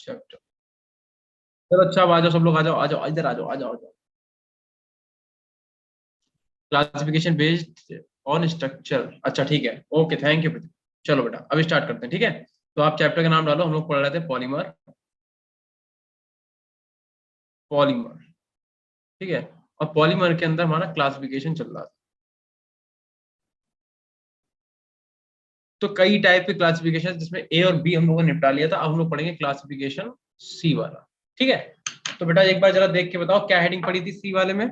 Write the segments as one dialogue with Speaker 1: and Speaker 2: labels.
Speaker 1: Chapter. चलो अच्छा, अब आ जाओ सब लोग, आ जाओ आ जाओ, इधर आ जाओ आ जाओ आ जाओ। क्लासिफिकेशन बेस्ड ऑन स्ट्रक्चर, अच्छा ठीक है, ओके थैंक यू। चलो बेटा अभी स्टार्ट करते हैं, ठीक है। तो आप चैप्टर का नाम डालो, हम लोग पढ़ रहे थे पॉलीमर, पॉलीमर, ठीक है। और पॉलीमर के अंदर हमारा क्लासिफिकेशन चल रहा था। तो कई टाइप के क्लासिफिकेशन, जिसमें ए और बी हम लोगों ने निपटा लिया था, अब हम लोग पढ़ेंगे क्लासिफिकेशन सी वाला, ठीक है। तो बेटा एक बार जरा देख के बताओ क्या हेडिंग पड़ी थी सी वाले में।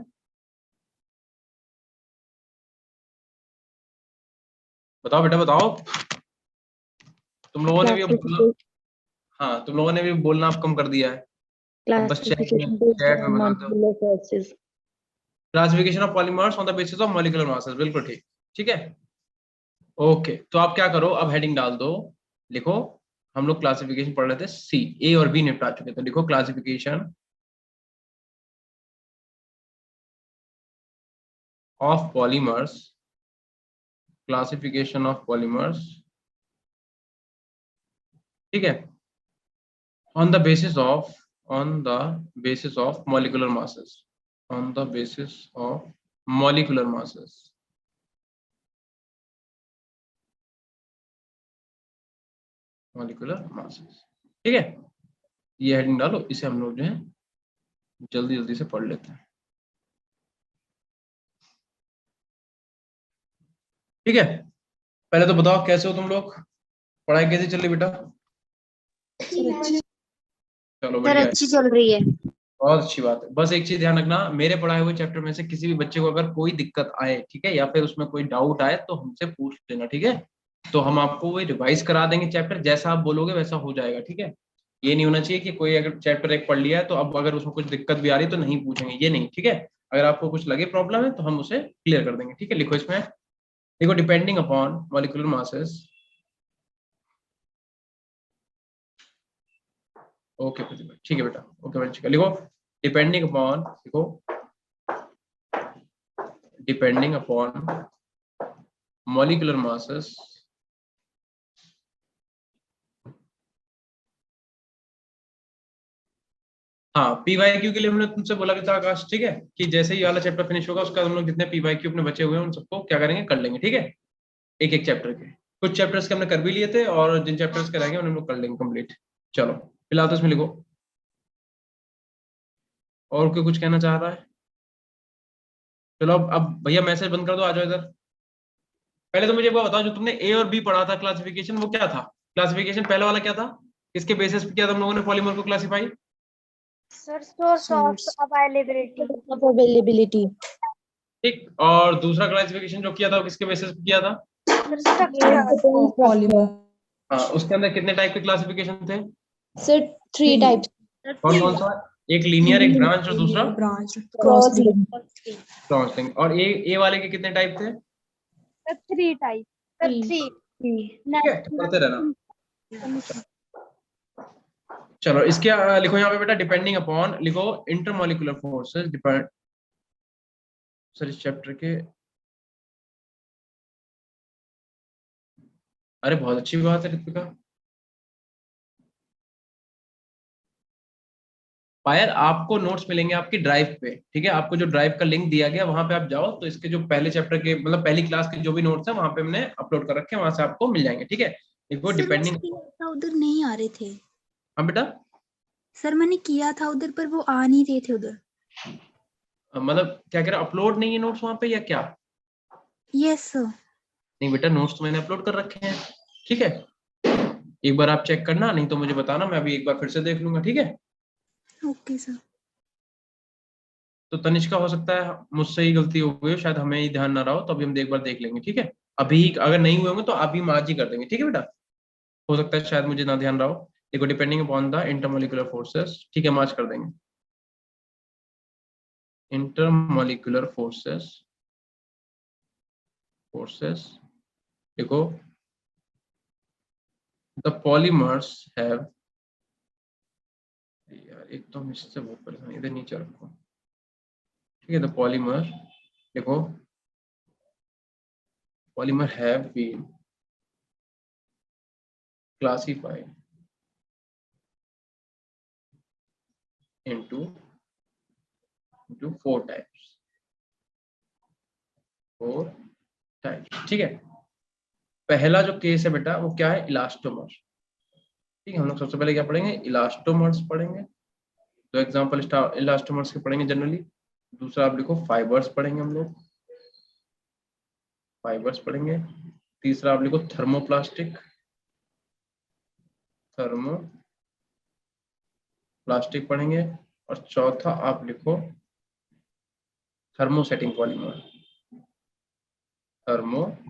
Speaker 1: बताओ बेटा बताओ। तुम लोगों ने भी अब बोलना, हाँ तुम लोगों ने भी बोलना अब कम कर दिया है। अब बस
Speaker 2: Classification based
Speaker 1: चैट में
Speaker 2: on
Speaker 1: बता दो।
Speaker 2: molecular forces.
Speaker 1: Classification of polymers on the basis of molecular masses, बिल्कुल ठीक, ठीक है। ओके तो आप क्या करो, अब हेडिंग डाल दो, लिखो। हम लोग क्लासिफिकेशन पढ़ रहे थे सी, ए और बी निपटा चुके, तो लिखो classification of polymers, classification of polymers, ठीक है, on the basis of, on the basis of molecular masses, on the basis of molecular masses, molecular masses, ठीक है। ये हेडिंग डालो, इसे हम लोग जो है जल्दी जल्दी से पढ़ लेते हैं, ठीक है। पहले तो बताओ कैसे हो तुम लोग, पढ़ाई कैसी चल रही बेटा। चलो
Speaker 3: सर
Speaker 1: बढ़िया है,
Speaker 3: अच्छी चल रही है।
Speaker 1: बहुत अच्छी बात है। बस एक चीज ध्यान रखना, मेरे पढ़ाए हुए चैप्टर में से किसी भी बच्चे को अगर कोई दिक्कत आए, ठीक है, या फिर उसमें कोई डाउट आए तो हमसे पूछ लेना, ठीक है। तो हम आपको वो रिवाइज करा देंगे चैप्टर, जैसा आप बोलोगे वैसा हो जाएगा, ठीक है। ये नहीं होना चाहिए कि कोई अगर चैप्टर एक पढ़ लिया है तो अब अगर उसमें कुछ दिक्कत भी आ रही है तो नहीं पूछेंगे, ये नहीं, ठीक है। अगर आपको कुछ लगे प्रॉब्लम है तो हम उसे क्लियर कर देंगे, ठीक है। लिखो इसमें, देखो depending upon molecular masses, okay ठीक है बेटा, ओके बेटा ठीक है। लिखो डिपेंडिंग अपॉन, लिखो डिपेंडिंग अपॉन molecular masses, हाँ पीवाईक्यू के लिए हमने तुमसे बोला भी था आकाश, ठीक है, कि जैसे ही वाला चैप्टर फिनिश होगा उसका हम लोग जितने पीवाईक्यू अपने बचे हुए हैं उन सबको क्या करेंगे, कर लेंगे, ठीक है। एक एक चैप्टर के, कुछ चैप्टर्स के हमने कर भी लिए थे और जिन चैप्टर्स के रहेंगे उन्हें हम लोग कर लेंगे कंप्लीट। चलो फिलहाल तो इसमें लिखो, और कोई कुछ कहना चाह रहा है। चलो अब भैया मैसेज बंद कर दो, आ जाओ इधर। पहले तो मुझे एक बात बताओ, जो तुमने ए और बी पढ़ा था क्लासिफिकेशन, वो क्या था। क्लासिफिकेशन पहले वाला क्या था, किसके बेसिस पे किया था हम लोगों ने पॉलीमर को classify.
Speaker 3: Sir source of availability.
Speaker 2: Availability.
Speaker 1: ठीक, और दूसरा क्लासिफिकेशन जो किया था वो किसके बेसिस पे किया था।
Speaker 3: स्ट्रक्चर।
Speaker 2: Polymer.
Speaker 1: हाँ उसके अंदर कितने टाइप के क्लासिफिकेशन थे,
Speaker 2: So 3 types.
Speaker 1: कौन कौन सा। एक लीनियर, एक ब्रांच और दूसरा
Speaker 2: Branch. Cross link.
Speaker 1: Cross link. और ए वाले के कितने टाइप थे,
Speaker 3: थ्री टाइप। Sir three.
Speaker 1: ठीक है, तो करते रहना। चलो इसके लिखो यहाँ पे बेटा, डिपेंडिंग अपॉन, लिखो इंटरमोलिकुलर फोर्सेस डिपेंड, सर इस चैप्टर के, अरे बहुत अच्छी बात है ऋतिका। पायल आपको नोट्स मिलेंगे आपकी ड्राइव पे, ठीक है। आपको जो ड्राइव का लिंक दिया गया वहां पे आप जाओ, तो इसके जो पहले चैप्टर के मतलब पहली क्लास के जो भी नोट्स है वहां पे हमने अपलोड कर रखे हैं, वहां से आपको मिल जाएंगे, ठीक है। देखो डिपेंडिंग,
Speaker 4: उधर नहीं आ रहे थे।
Speaker 1: हाँ बेटा,
Speaker 4: सर मैंने किया था उधर पर वो आ नहीं रहे थे उधर।
Speaker 1: मतलब क्या कह रहे, अपलोड नहीं है नोट्स वहां पे या क्या।
Speaker 4: Yes sir.
Speaker 1: नहीं बेटा, नोट्स तो मैंने अपलोड कर रखे हैं, ठीक है। एक बार आप चेक करना, नहीं तो मुझे बताना, मैं अभी एक बार फिर से देख लूंगा, ठीक है।
Speaker 4: Okay sir.
Speaker 1: तो तनिष्का हो सकता है मुझसे ही गलती हो गई हो, शायद हमें ही ध्यान ना रहा हो, तो अभी हम एक बार देख लेंगे, ठीक है। अभी अगर नहीं हुए होंगे तो अभी हम आज ही कर देंगे, ठीक है बेटा। हो सकता है शायद मुझे ना ध्यान रहा हो। देखो depending upon the intermolecular forces, ठीक है, हम आज कर देंगे इंटरमोलिकुलर फोर्सेस, फोर्सेस, देखो द पॉलीमर्स हैव, यार एक तो हम इससे बहुत परेशान, इधर नीचे रखो, ठीक है। द पॉलीमर, देखो polymer have been classified into 4 types, 4 types. ठीक है, पहला जो केस है बेटा वो क्या है, इलास्टोमर। ठीक है, हम लोग सबसे पहले क्या पढ़ेंगे, इलास्टोमर्स पढ़ेंगे। दो एग्जांपल इलास्टोमर्स के पढ़ेंगे जनरली। दूसरा आप लिखो फाइबर्स पढ़ेंगे हम लोग, फाइबर्स पढ़ेंगे। तीसरा आप लिखो थर्मोप्लास्टिक, थर्मोप्लास्टिक पढ़ेंगे। और चौथा आप लिखो थर्मोसेटिंग पॉलीमर, थर्मोसेटिंग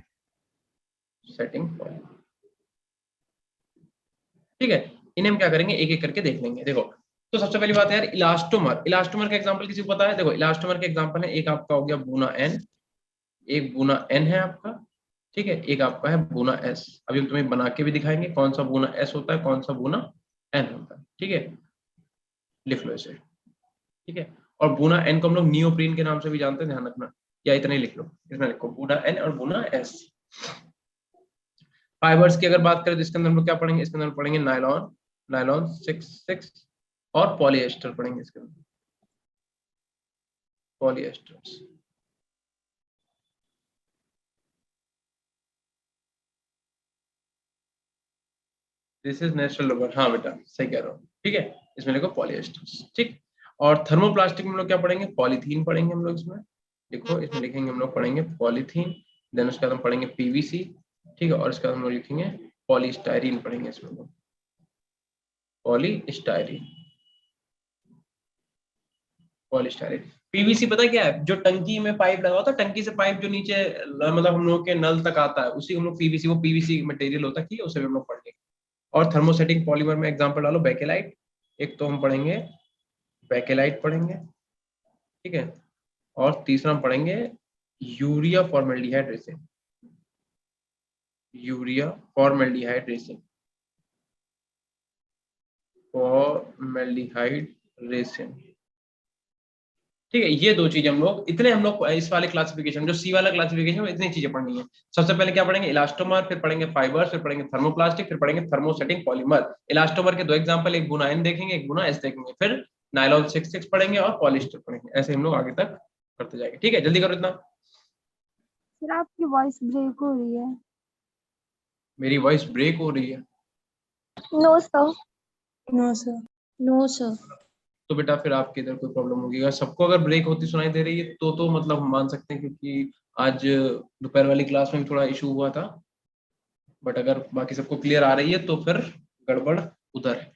Speaker 1: पॉलीमर। ठीक है, इन्हें हम क्या करेंगे, एक एक करके देख लेंगे। देखो, तो सबसे पहली बात है यार, इलास्टोमर। इलास्टोमर का एग्जांपल किसी को पता है? देखो, इलास्टोमर के एग्जांपल है, एक आपका हो गया बूना एन, एक बूना एन है आपका। ठीक है, एक आपका है बूना एस। अभी हम तुम्हें बना के भी दिखाएंगे कौन सा बूना एस होता है, कौन सा बूना एन होता है। ठीक है, लिख लो इसे। ठीक है, और बूना एन को हम लोग नियोप्रीन के नाम से भी जानते हैं, ध्यान रखना। या इतना ही लिख लो, इतना लिखो, बूना एन और बूना एस। फाइबर्स की अगर बात करें तो इसके अंदर हम लोग क्या पढ़ेंगे, इसके अंदर पढ़ेंगे नायलॉन, नायलॉन 6 और पॉलिएस्टर पढ़ेंगे इसके अंदर, पॉलिएस्टर्स। दिस इज नेचुरल रबर, हाँ बेटा सही कह रहा हूँ। ठीक है, इसमें लिखो पॉलिएस्टर्स। ठीक, और थर्मोप्लास्टिक में हम लोग क्या पढ़ेंगे, पॉलीथीन पढ़ेंगे हम लोग इसमें। देखो इसमें लिखेंगे हम लोग पढ़ेंगे पॉलीथीन, देन उसके बाद हम पढ़ेंगे पीवीसी। ठीक है, और इसके बाद हम लोग लिखेंगे पॉलीस्टाइरीन पढ़ेंगे इसमें लोग, पॉलीस्टाइरीन, पॉलीस्टाइरीन। पीवीसी पता है क्या है, जो टंकी में पाइप लगा होता है, टंकी से पाइप जो नीचे मतलब हम लोग के नल तक आता है, उसी हम लोग पीवीसी, वो पीवीसी मटेरियल होता है। ठीक है, उसे भी हम लोग पढ़ेंगे। और थर्मोसेटिंग पॉलीमर में एग्जांपल डालो बेकेलाइट। एक तो हम पढ़ेंगे बेकेलाइट पढ़ेंगे। ठीक है, और तीसरा हम पढ़ेंगे urea formaldehyde resin, urea formaldehyde resin, formaldehyde resin. ठीक है, ये दो चीजें हम लोग, इतने हम लोग इस वाले क्लासिफिकेशन, जो सी वाला क्लासिफिकेशन में इतनी चीजें पढ़नी है। सबसे पहले क्या पढ़ेंगे, इलास्टोमर, फिर पढ़ेंगे फाइबर्स, फिर पढ़ेंगे थर्मोप्लास्टिक, फिर पढ़ेंगे थर्मोसेटिंग पॉलीमर। इलास्टोमर के दो एग्जांपल, एक गुना एन देखेंगे, एक गुना एस देखेंगे, फिर नायलॉन 6 पढ़ेंगे और पॉलिस्टर पढ़ेंगे। ऐसे हम लोग आगे तक करते जाएंगे। ठीक है, जल्दी करो इतना।
Speaker 3: सर आपकी वॉइस ब्रेक हो रही है।
Speaker 1: मेरी वॉइस ब्रेक हो रही है?
Speaker 3: No sir.
Speaker 2: No sir, no sir.
Speaker 1: तो बेटा फिर आपके इधर कोई प्रॉब्लम होगी। अगर सबको अगर ब्रेक होती सुनाई दे रही है तो मतलब हम मान सकते हैं, क्योंकि आज दोपहर वाली क्लास में थोड़ा इशू हुआ था। बट अगर बाकी सबको क्लियर आ रही है तो फिर गड़बड़ उधर है।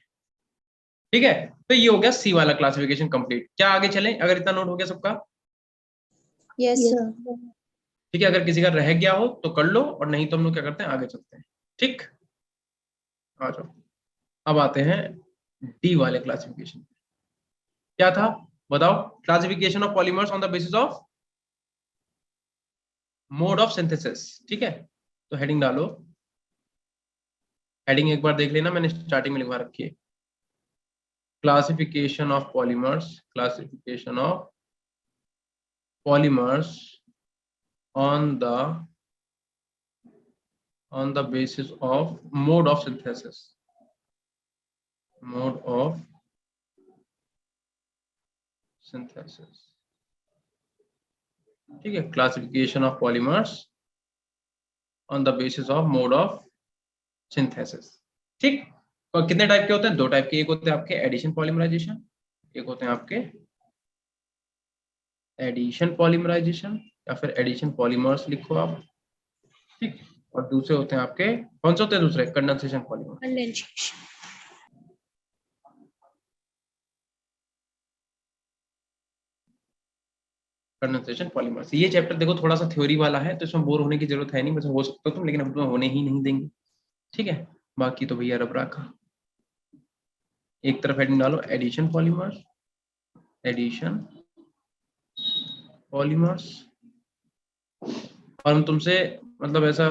Speaker 1: ठीक है, तो ये हो गया सी वाला क्लासिफिकेशन कंप्लीट। क्या आगे चलें, अगर इतना नोट हो गया सबका?
Speaker 2: Yes sir.
Speaker 1: ठीक है, अगर किसी का रह गया हो तो कर लो, और नहीं तो हम लोग क्या करते हैं, आगे चलते हैं। ठीक, आ जाओ। अब आते हैं डी वाले क्लासिफिकेशन। क्या था बताओ, classification of polymers on the basis of mode of synthesis. ठीक है, तो हेडिंग डालो। हेडिंग एक बार देख लेना, मैंने स्टार्टिंग में लिखवा रखी है, classification of polymers, classification of polymers on the basis of mode of synthesis, mode of synthesis। ठीक है, classification of polymers on the basis of mode of synthesis. ठीक, और कितने टाइप के होते हैं, दो टाइप के। एक होते हैं आपके एडिशन पॉलीमराइजेशन, एक होते हैं आपके एडिशन पॉलीमराइजेशन, या फिर एडिशन पॉलीमर्स लिखो आप। ठीक, और दूसरे होते हैं आपके, कौन से होते हैं दूसरे, कंडेंसेशन पॉलीमर। Condensation polymers. ये चैप्टर देखो थोड़ा सा थ्योरी वाला है, तो इसमें बोर होने की जरूरत है नहीं, वैसे हो सकता तुम, लेकिन हम तुम्हें होने ही नहीं देंगे। ठीक है, बाकी तो भैया रब रखा। एक तरफ हेडिंग डालो एडिशन पॉलीमर्स, एडिशन पॉलीमर्स। और हम तुमसे मतलब ऐसा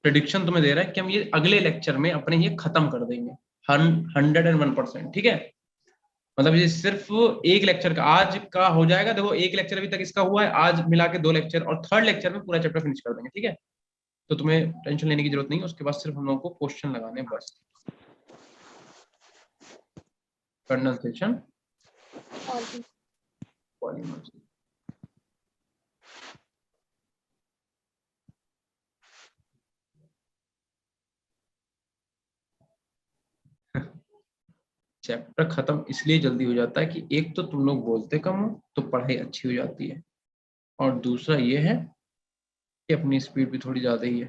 Speaker 1: प्रेडिक्शन तुम्हें दे रहा है कि हम ये अगले लेक्चर में अपने ये खत्म कर देंगे 101%। ठीक है, मतलब ये सिर्फ एक लेक्चर का आज का हो जाएगा। देखो एक लेक्चर अभी तक इसका हुआ है, आज मिला के 2 लेक्चर, और थर्ड लेक्चर में पूरा चैप्टर फिनिश कर देंगे। ठीक है, तो तुम्हें टेंशन लेने की जरूरत नहीं है, उसके बाद सिर्फ हम लोगों को क्वेश्चन लगाने बस। Condensation polymers. चैप्टर खत्म इसलिए जल्दी हो जाता है कि एक तो तुम लोग बोलते कम हो तो पढ़ाई अच्छी हो जाती है, और दूसरा ये है कि अपनी स्पीड भी थोड़ी ज्यादा ही है,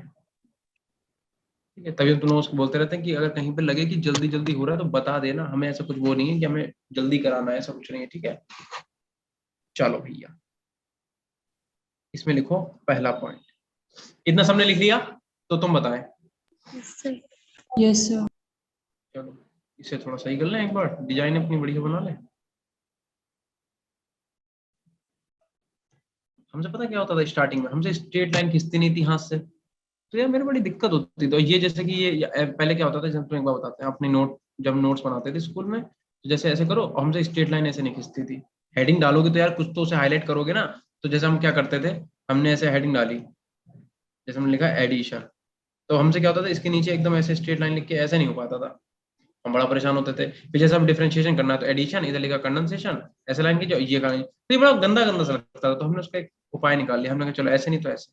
Speaker 1: ठीक है। तभी तुम लोग उसको बोलते रहते हैं कि अगर कहीं पे लगे कि जल्दी जल्दी हो रहा है तो बता देना हमें, ऐसा कुछ वो नहीं है कि हमें जल्दी कराना है, ऐसा कुछ नहीं है, ठीक है। चलो भैया, इसमें लिखो पहला पॉइंट। इतना सबने लिख लिया तो तुम बताएं।
Speaker 2: Yes sir.
Speaker 1: चलो इसे थोड़ा सही कर लें, एक बार डिजाइन अपनी बढ़िया बना लें। हमसे पता क्या होता था स्टार्टिंग में, हमसे स्ट्रेट लाइन खींचती नहीं थी हाथ से, तो यार मेरी बड़ी दिक्कत होती थी। तो ये जैसे कि ये पहले क्या होता था, जब तुम एक बार बताते हैं अपने नोट, जब नोट्स बनाते थे स्कूल में, तो जैसे ऐसे करो, हमसे स्ट्रेट लाइन ऐसे नहीं खींचती थी। हेडिंग डालोगे तो यार कुछ तो उसे हाईलाइट करोगे ना, तो जैसे हम क्या करते थे, हमने ऐसे हेडिंग डाली, जैसे हमने लिखा एडिशन, तो हमसे क्या होता था इसके नीचे एकदम ऐसे स्ट्रेट लाइन लिख के ऐसे नहीं हो पाता था, हम बड़ा परेशान होते थे। फिर जैसे हम डिफरेंशिएशन करना है तो एडिशन, इधर लिखा कंडेंसेशन, ऐसे लाइन की जो ये कहानी, तो ये बड़ा गंदा गंदा सा लगता था। तो हमने उसका एक उपाय निकाल लिया, हमने कहा चलो ऐसे नहीं तो ऐसे।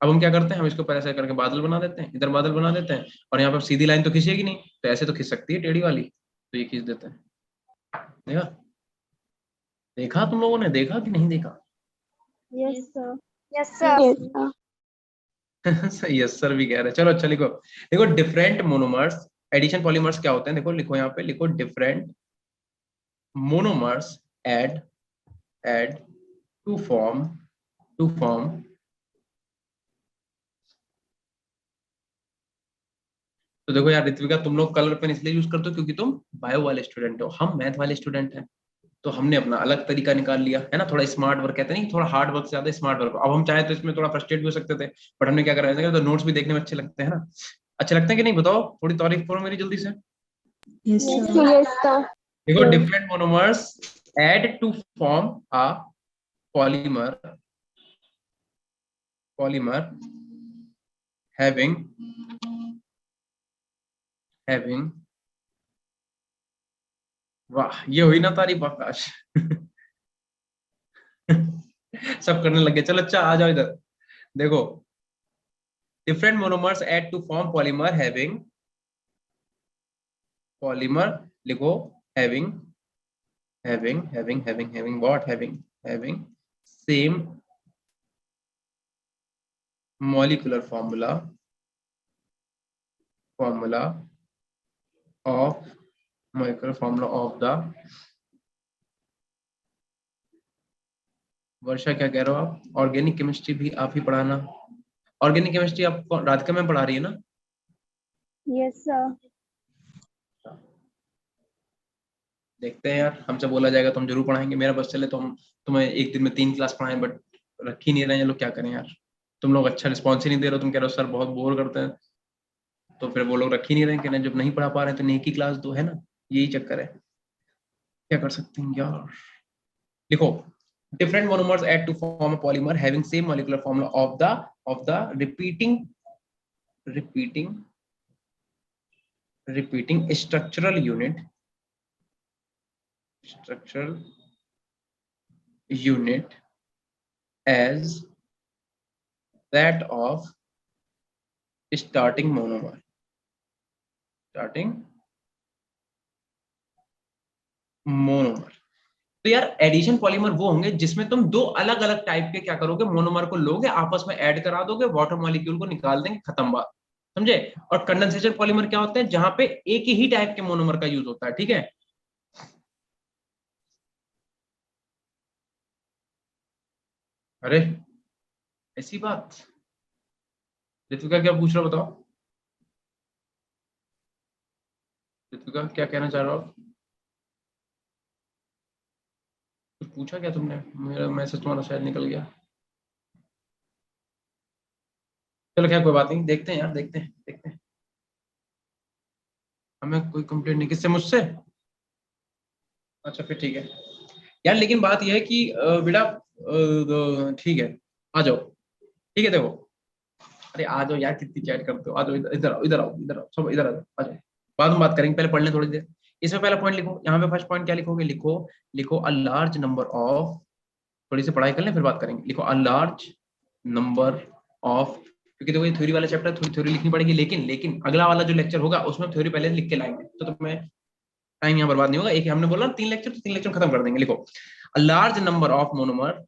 Speaker 1: अब हम क्या करते हैं, हम इसको पहले ऐसे करके बादल बना देते हैं, इधर बादल बना देते हैं, और यहाँ पर सीधी लाइन तो खींचेगी नहीं, तो ऐसे तो खींच सकती है टेढ़ी वाली, तो ये खींच देते हैं। देखा, देखा तुम लोगों ने, देखा कि नहीं देखा?
Speaker 3: Yes sir. Yes sir.
Speaker 1: सही है, सर भी कह रहे हैं। चलो अच्छा लिखो, देखो डिफरेंट मोनोमर्स एडिशन पॉलीमर्स क्या होते हैं, देखो लिखो यहाँ पे, लिखो different monomers add add to form तो देखो यार ऋत्विका, तुम लोग कलर पेन इसलिए यूज करते हो क्योंकि तुम बायो वाले स्टूडेंट हो, हम मैथ वाले स्टूडेंट हैं, तो हमने अपना अलग तरीका निकाल लिया है ना, थोड़ा स्मार्ट वर्क, कहते नहीं थोड़ा हार्ड वर्क से ज्यादा स्मार्ट वर्क। अब हम चाहे तो इसमें थोड़ा फ्रस्ट्रेट भी हो सकते थे, बट हमने क्या करा है, तो नोट्स भी देखने में अच्छे लगते हैं ना, अच्छे लगते हैं कि नहीं बताओ, थोड़ी तारीफ करो मेरी जल्दी से।
Speaker 2: Yes
Speaker 3: yes
Speaker 2: sir.
Speaker 3: सर।
Speaker 1: देखो different monomers add to form a polymer polymer having वाह, ये हुई ना तारीफ आकाश। सब करने लगे। चलो अच्छा आ जाओ इधर, देखो different monomers add to form polymer having, polymer लिखो having what, having same molecular formula of the, Varsha क्या कह रहे हो आप, ऑर्गेनिक केमिस्ट्री भी आप ही पढ़ाना। ऑर्गेनिक केमिस्ट्री आप राधिका मैम पढ़ा रही है ना?
Speaker 3: Yes sir.
Speaker 1: देखते हैं यार, हमसे बोला जाएगा तो हम जरूर पढ़ाएंगे, मेरा बस चले तो हम तुम्हें एक दिन में 3 क्लास पढ़ाएं, बट रख ही नहीं रहे हैं लोग, क्या करें यार। तुम लोग अच्छा रिस्पॉन्स ही नहीं दे रहे हो, तुम कह रहे हो सर बहुत बोर करते हैं, तो फिर वो लोग रख ही नहीं रहे, कह रहे हैं जब नहीं पढ़ा पा रहे हैं तो नहीं की क्लास दो, है ना, यही चक्कर है, क्या कर सकते हैं यार। लिखो different monomers add to form a polymer having same molecular formula of the repeating structural unit as that of starting monomer तो यार एडिशन पॉलीमर वो होंगे जिसमें तुम दो अलग अलग टाइप के क्या करोगे, मोनोमर को लोगे, आपस में ऐड करा दोगे, वाटर मॉलिक्यूल को निकाल देंगे, खत्म बात, समझे। और कंडेंसेशन पॉलीमर क्या होते हैं, जहां पे एक ही टाइप के मोनोमर का यूज होता है, ठीक है। अरे ऐसी बात, ऋतिका क्या पूछ रहा बताओ, ऋतिका क्या कहना चाह रहे हो आप? कुछ पूछा क्या तुमने, मेरा मैसेज तुम्हारा शायद निकल गया। चलो क्या, कोई बात नहीं, देखते हैं यार, देखते हैं। हमें कोई कंप्लेंट नहीं, किससे, मुझसे? अच्छा फिर ठीक है यार, लेकिन बात यह है कि बेटा ठीक है, आ जाओ, ठीक है। देखो अरे आ जाओ यार, कितनी चैट करते हो, आ जाओ इधर, इधर आओ, सब इधर आ जाओ, आ जाओ, बाद में बात करेंगे, पहले पढ़ लें थोड़ी देर। इसमें पहला पॉइंट लिखो, यहाँ पे फर्स्ट पॉइंट क्या लिखोगे, लिखो अ लार्ज नंबर ऑफ, थोड़ी सी पढ़ाई कर लें फिर बात करेंगे, लिखो अ लार्ज नंबर ऑफ, क्योंकि देखो ये थ्योरी वाला चैप्टर, थोड़ी थ्योरी लिखनी पड़ेगी, लेकिन अगला वाला जो लेक्चर होगा उसमें थ्योरी पहले लिख के लाएंगे, तो तुम्हें टाइम यहाँ बर्बाद नहीं होगा। एक हमने बोला 3 लेक्चर, तो 3 लेक्चर खत्म कर देंगे। लिखो a large number of monomer,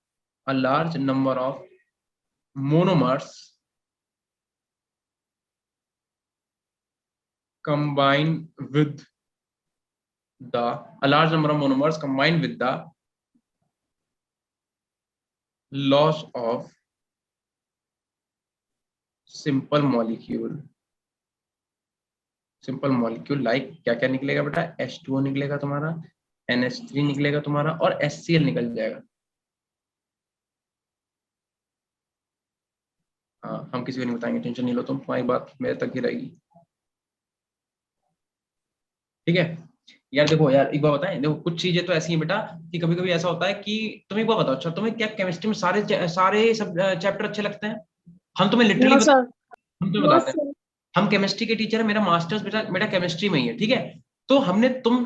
Speaker 1: a large number of monomers combined with a large number of monomers combined with the loss of simple molecule like क्या क्या निकलेगा बेटा, H2O निकलेगा तुम्हारा, NH3 निकलेगा तुम्हारा और HCl निकल जाएगा। हाँ, हम किसी को नहीं बताएंगे, टेंशन नहीं लो तुम, तुम्हारी बात मेरे तक ही रहेगी, ठीक है। यार देखो यार एक बार बताएं, देखो कुछ चीजें तो ऐसी हैं बेटा कि कभी कभी ऐसा होता है कि तुम एक बार बताओ, अच्छा तुम्हें क्या केमिस्ट्री में सारे सब चैप्टर अच्छे लगते हैं? हम तुम्हें लिटरली हम तुम्हें बताते हैं, हम केमिस्ट्री के टीचर है, मेरा मास्टर्स बेटा केमिस्ट्री में ही है, ठीक है। तो हमने तुम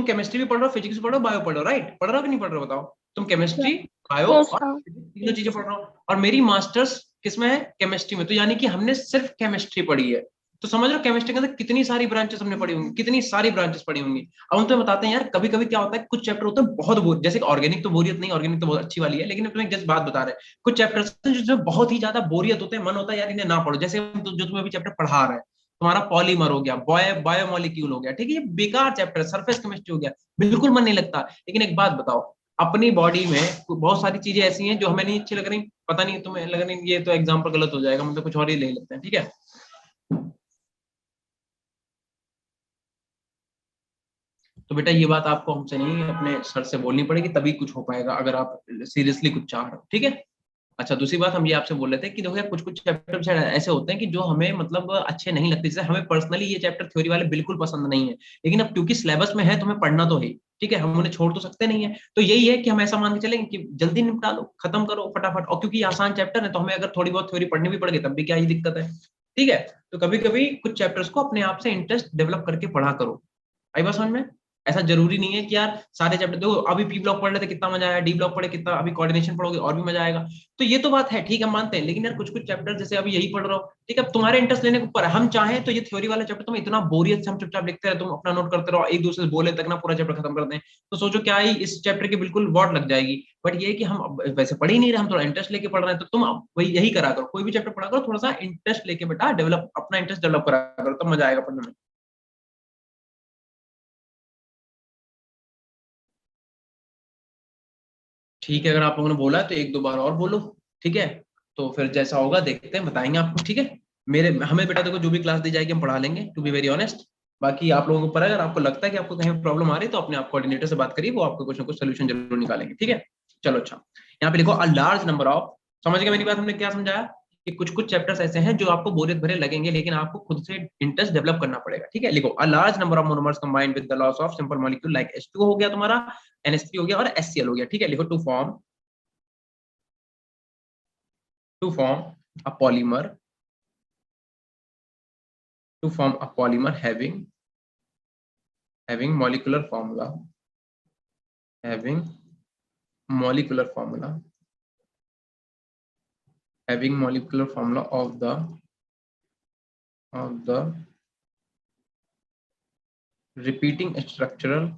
Speaker 1: केमिस्ट्री भी पढ़ रहे हो, फिजिक्स भी पढ़ रहे हो, बायो पढ़ रहे हो, राइट? पढ़ रहे हो कि नहीं पढ़ रहे हो बताओ? तुम केमिस्ट्री, बायो
Speaker 3: Yes,
Speaker 1: और
Speaker 3: sir.
Speaker 1: तीनों चीजें पढ़ रहे हो, और मेरी मास्टर्स किसमें है, केमिस्ट्री में, तो यानी कि हमने सिर्फ केमिस्ट्री पढ़ी है। तो समझ लो केमिस्ट्री के अंदर कितनी सारी ब्रांचेस हमने पढ़ी होंगी, कितनी सारी ब्रांचेस पढ़ी होंगी। अब हम तुम्हें बताते हैं यार, कभी कभी क्या होता है, कुछ चैप्टर होते हैं बहुत बोर, जैसे ऑर्गेनिक तो बोरियत नहीं, ऑर्गेनिक तो बहुत अच्छी वाली है, लेकिन तुम्हें एक जस्ट बात बता रहे हैं, कुछ चैप्टर्स जिसमें बहुत ही ज्यादा बोरियत होते हैं, मन होता है यार इन्हें ना पढ़ो, जैसे जो तुम्हें अभी चैप्टर पढ़ा रहे हैं, तुम्हारा पॉलीमर हो गया, बायोमोलिक्यूल हो गया, ठीक है, ये बेकार चैप्टर, सरफेस केमिस्ट्री हो गया, बिल्कुल मन नहीं लगता। लेकिन एक बात बताओ, अपनी बॉडी में बहुत सारी चीजें ऐसी हैं जो हमें नहीं अच्छी लग रही, पता नहीं तुम्हें लग रही, ये तो एग्जाम्पल गलत हो जाएगा, मतलब कुछ और ही ले लेते हैं, ठीक है। तो बेटा ये बात आपको हमसे नहीं, अपने सर से बोलनी पड़ेगी, तभी कुछ हो पाएगा, अगर आप सीरियसली कुछ चाह रहे हो, ठीक है। अच्छा दूसरी बात हम ये आपसे बोल रहे थे कि देखो यार कुछ कुछ चैप्टर ऐसे होते हैं कि जो हमें मतलब अच्छे नहीं लगते, जैसे हमें पर्सनली ये चैप्टर थ्योरी वाले बिल्कुल पसंद नहीं है, लेकिन अब क्योंकि सिलेबस में है तो हमें पढ़ना तो है, ठीक है, हम उन्हें छोड़ तो सकते नहीं है। तो यही है कि हम ऐसा मान के चलेंगे कि जल्दी निपटा लो, खत्म करो फटाफट, और क्योंकि आसान चैप्टर है तो हमें अगर थोड़ी बहुत थ्योरी पढ़नी भी पड़ेगी तब भी क्या ही दिक्कत है, ठीक है। तो कभी कभी कुछ चैप्टर्स को अपने आप से इंटरेस्ट डेवलप करके पढ़ा करो। आई बात समझ में? ऐसा जरूरी नहीं है कि यार सारे चैप्टर, देखो अभी पी ब्लॉक पढ़ रहे थे कितना मजा आया, डी ब्लॉक पढ़े कितना, अभी कोऑर्डिनेशन पढ़ोगे और भी मजा आएगा। तो ये तो बात है, ठीक है, हम मानते हैं, लेकिन यार कुछ कुछ चैप्टर जैसे अभी यही पढ़ रहे हो, ठीक है, अब तुम्हारे इंटरेस्ट लेने के ऊपर है, हम चाहें तो ये थ्योरी वाला चैप्टर तुम इतना बोरियत से हम चुपचाप लिखते रहे, तुम अपना नोट करते रहो, एक दूसरे से बोले तक ना पूरा चैप्टर खत्म कर दें, तो सोचो क्या ही इस चैप्टर की बिल्कुल वॉट लग जाएगी। बट ये कि हम वैसे पढ़ ही नहीं रहे, हम थोड़ा इंटरेस्ट लेके पढ़ रहे हैं, तो तुम वही यही करा करो, कोई भी चैप्टर पढ़ा करो थोड़ा सा इंटरेस्ट लेके बेटा, डेवलप अपना इंटरेस्ट डेवलप करा करो, तब मजा आएगा पढ़ने में। ठीक है, अगर आप लोगों ने बोला है तो एक दो बार और बोलो, ठीक है। तो फिर जैसा होगा देखते हैं, बताएंगे आपको, ठीक है। मेरे हमें बेटा देखो जो भी क्लास दी जाएगी हम पढ़ा लेंगे, टू बी वेरी ऑनेस्ट। बाकी आप लोगों के ऊपर है, अगर आपको लगता है कि आपको कहीं प्रॉब्लम आ रही है तो अपने आप कोऑर्डिनेटर से बात करिए, वो आपको कुछ ना कुछ सोल्यूशन जरूर निकालेंगे, ठीक है। चलो अच्छा, यहाँ पे लिखो अ लार्ज नंबर ऑफ, समझ गए मेरी बात, हमने क्या समझाया कि कुछ कुछ चैप्टर्स ऐसे हैं जो आपको बोरियत भरे लगेंगे, लेकिन आपको खुद से इंटरेस्ट डेवलप करना पड़ेगा, ठीक है। लिखो a large number of monomers combined with the loss of simple molecule like H2O हो गया तुम्हारा, NH3 हो गया और HCl हो गया, ठीक है। लिखो to form a polymer, to form a polymer having molecular formula, having molecular formula having molecular formula of the repeating structural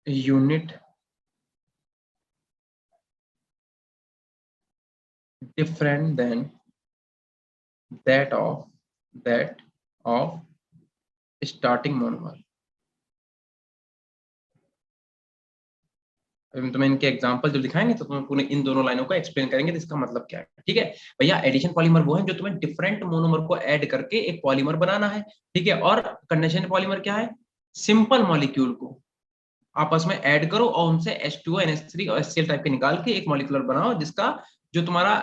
Speaker 1: unit different than that of starting monomer। तुम्हें इनके एग्जांपल जब दिखाएंगे तो तुम्हें पूरे इन दोनों लाइनों को एक्सप्लेन करेंगे तो इसका मतलब क्या है, ठीक है भैया। एडिशन पॉलीमर वो है जो तुम्हें डिफरेंट मोनोमर को ऐड करके एक पॉलीमर बनाना है, ठीक है। और कंडेंसेशन पॉलीमर क्या है, सिंपल मॉलिक्यूल को आपस में ऐड करो और उनसे H2O NH3 और HCl टाइप के निकाल के एक मॉलिक्यूलर बनाओ, जिसका जो तुम्हारा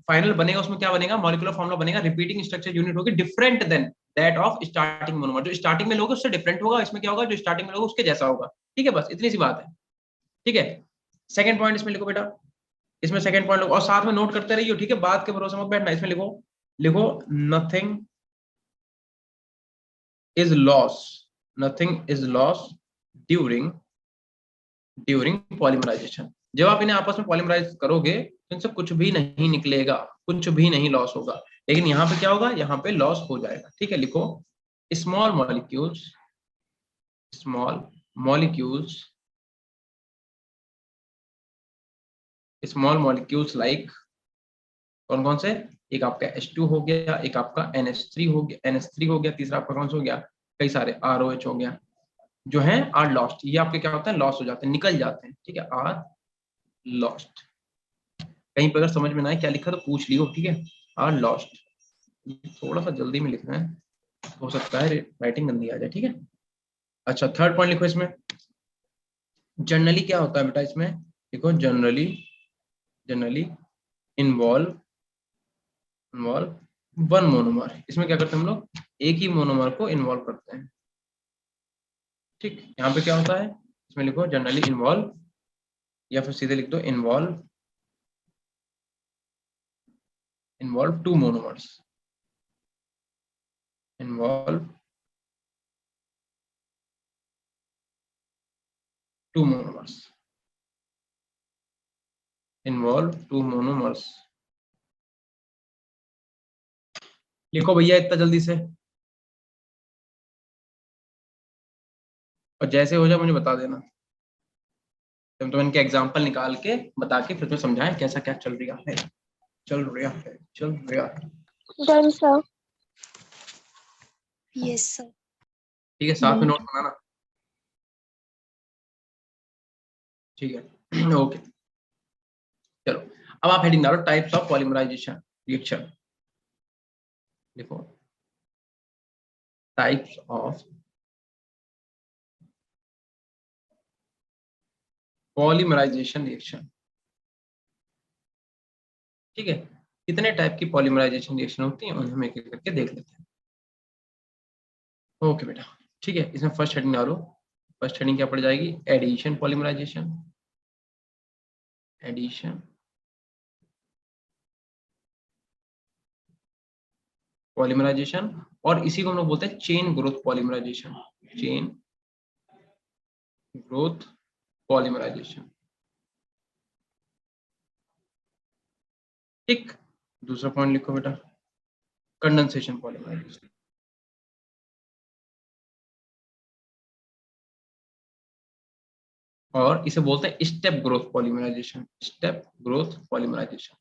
Speaker 1: फाइनल बनेगा उसमें क्या बनेगा, मॉलिक्यूलर फॉर्मूला बनेगा, रिपीटिंग स्ट्रक्चर यूनिट होगी different than that of starting monomer. जो स्टार्टिंग में लोगे उससे डिफरेंट होगा, इसमें क्या होगा, जो स्टार्टिंग में लोगे उसके जैसा होगा, ठीक है। बस इतनी सी बात है, ठीक है। सेकंड पॉइंट इसमें लिखो बेटा, इसमें सेकंड पॉइंट लिखो और साथ में नोट करते रहिए, ठीक है, बात के भरोसे मत बैठना। इसमें लिखो, लिखो nothing is lost, nothing is lost during polymerization. जब आप इन्हें आपस में पॉलीमराइज करोगे तो इनसे कुछ भी नहीं निकलेगा, कुछ भी नहीं लॉस होगा। लेकिन यहाँ पे क्या होगा, यहाँ पे लॉस हो जाएगा। ठीक है, लिखो स्मॉल मॉलिक्यूल्स लाइक, कौन कौन से, एक आपका H2 हो गया, एक आपका NH3 हो गया, तीसरा आपका कौन सा हो गया, कई सारे ROH हो गया, जो है आर लॉस्ट। ये आपके क्या होता है, लॉस हो जाते हैं, निकल जाते हैं। ठीक है, आर लॉस्ट। कहीं पर अगर समझ में ना आए क्या लिखा तो पूछ लियो। ठीक है, आर लॉस्ट। थोड़ा सा जल्दी में लिखना है, हो सकता है राइटिंग गंदी आ जाए। ठीक है, अच्छा थर्ड पॉइंट लिखो इसमें। जनरली क्या होता है बेटा इसमें, देखो जनरली इन्वॉल्व वन मोनोमर। इसमें क्या करते हैं हम लोग, एक ही मोनोमर को इन्वॉल्व करते हैं। ठीक, यहाँ पे क्या होता है, इसमें लिखो जनरली इन्वॉल्व, या फिर सीधे लिख दो involve two monomers, involve two monomers. लिखो भैया इतना जल्दी से, और जैसे हो जाए मुझे बता देना। तो इनके एग्जाम्पल निकाल के बता के फिर तो समझाएं कैसा क्या चल रहा है।
Speaker 3: Done sir.
Speaker 2: Yes sir.
Speaker 1: ठीक है, साथ में नोट बनाना। ठीक है ओके, चलो अब आप हेडिंग डालो टाइप्स ऑफ पॉलीमराइजेशन रिएक्शन। देखो टाइप्स ऑफ पॉलीमराइजेशन रिएक्शन। ठीक है, कितने टाइप की पॉलीमराइजेशन रिएक्शन होती है उन्हें हम एक एक करके देख लेते हैं। ओके बेटा, ठीक है, इसमें फर्स्ट हेडिंग डालो। फर्स्ट हेडिंग क्या पड़ जाएगी, एडिशन पॉलीमराइजेशन। एडिशन पॉलीमराइजेशन, और इसी को हम लोग बोलते हैं chain growth polymerization. Chain growth polymerization. ठीक, दूसरा पॉइंट लिखो बेटा, कंडेंसेशन पॉलीमराइजेशन। और इसे बोलते हैं step growth polymerization. Step growth polymerization.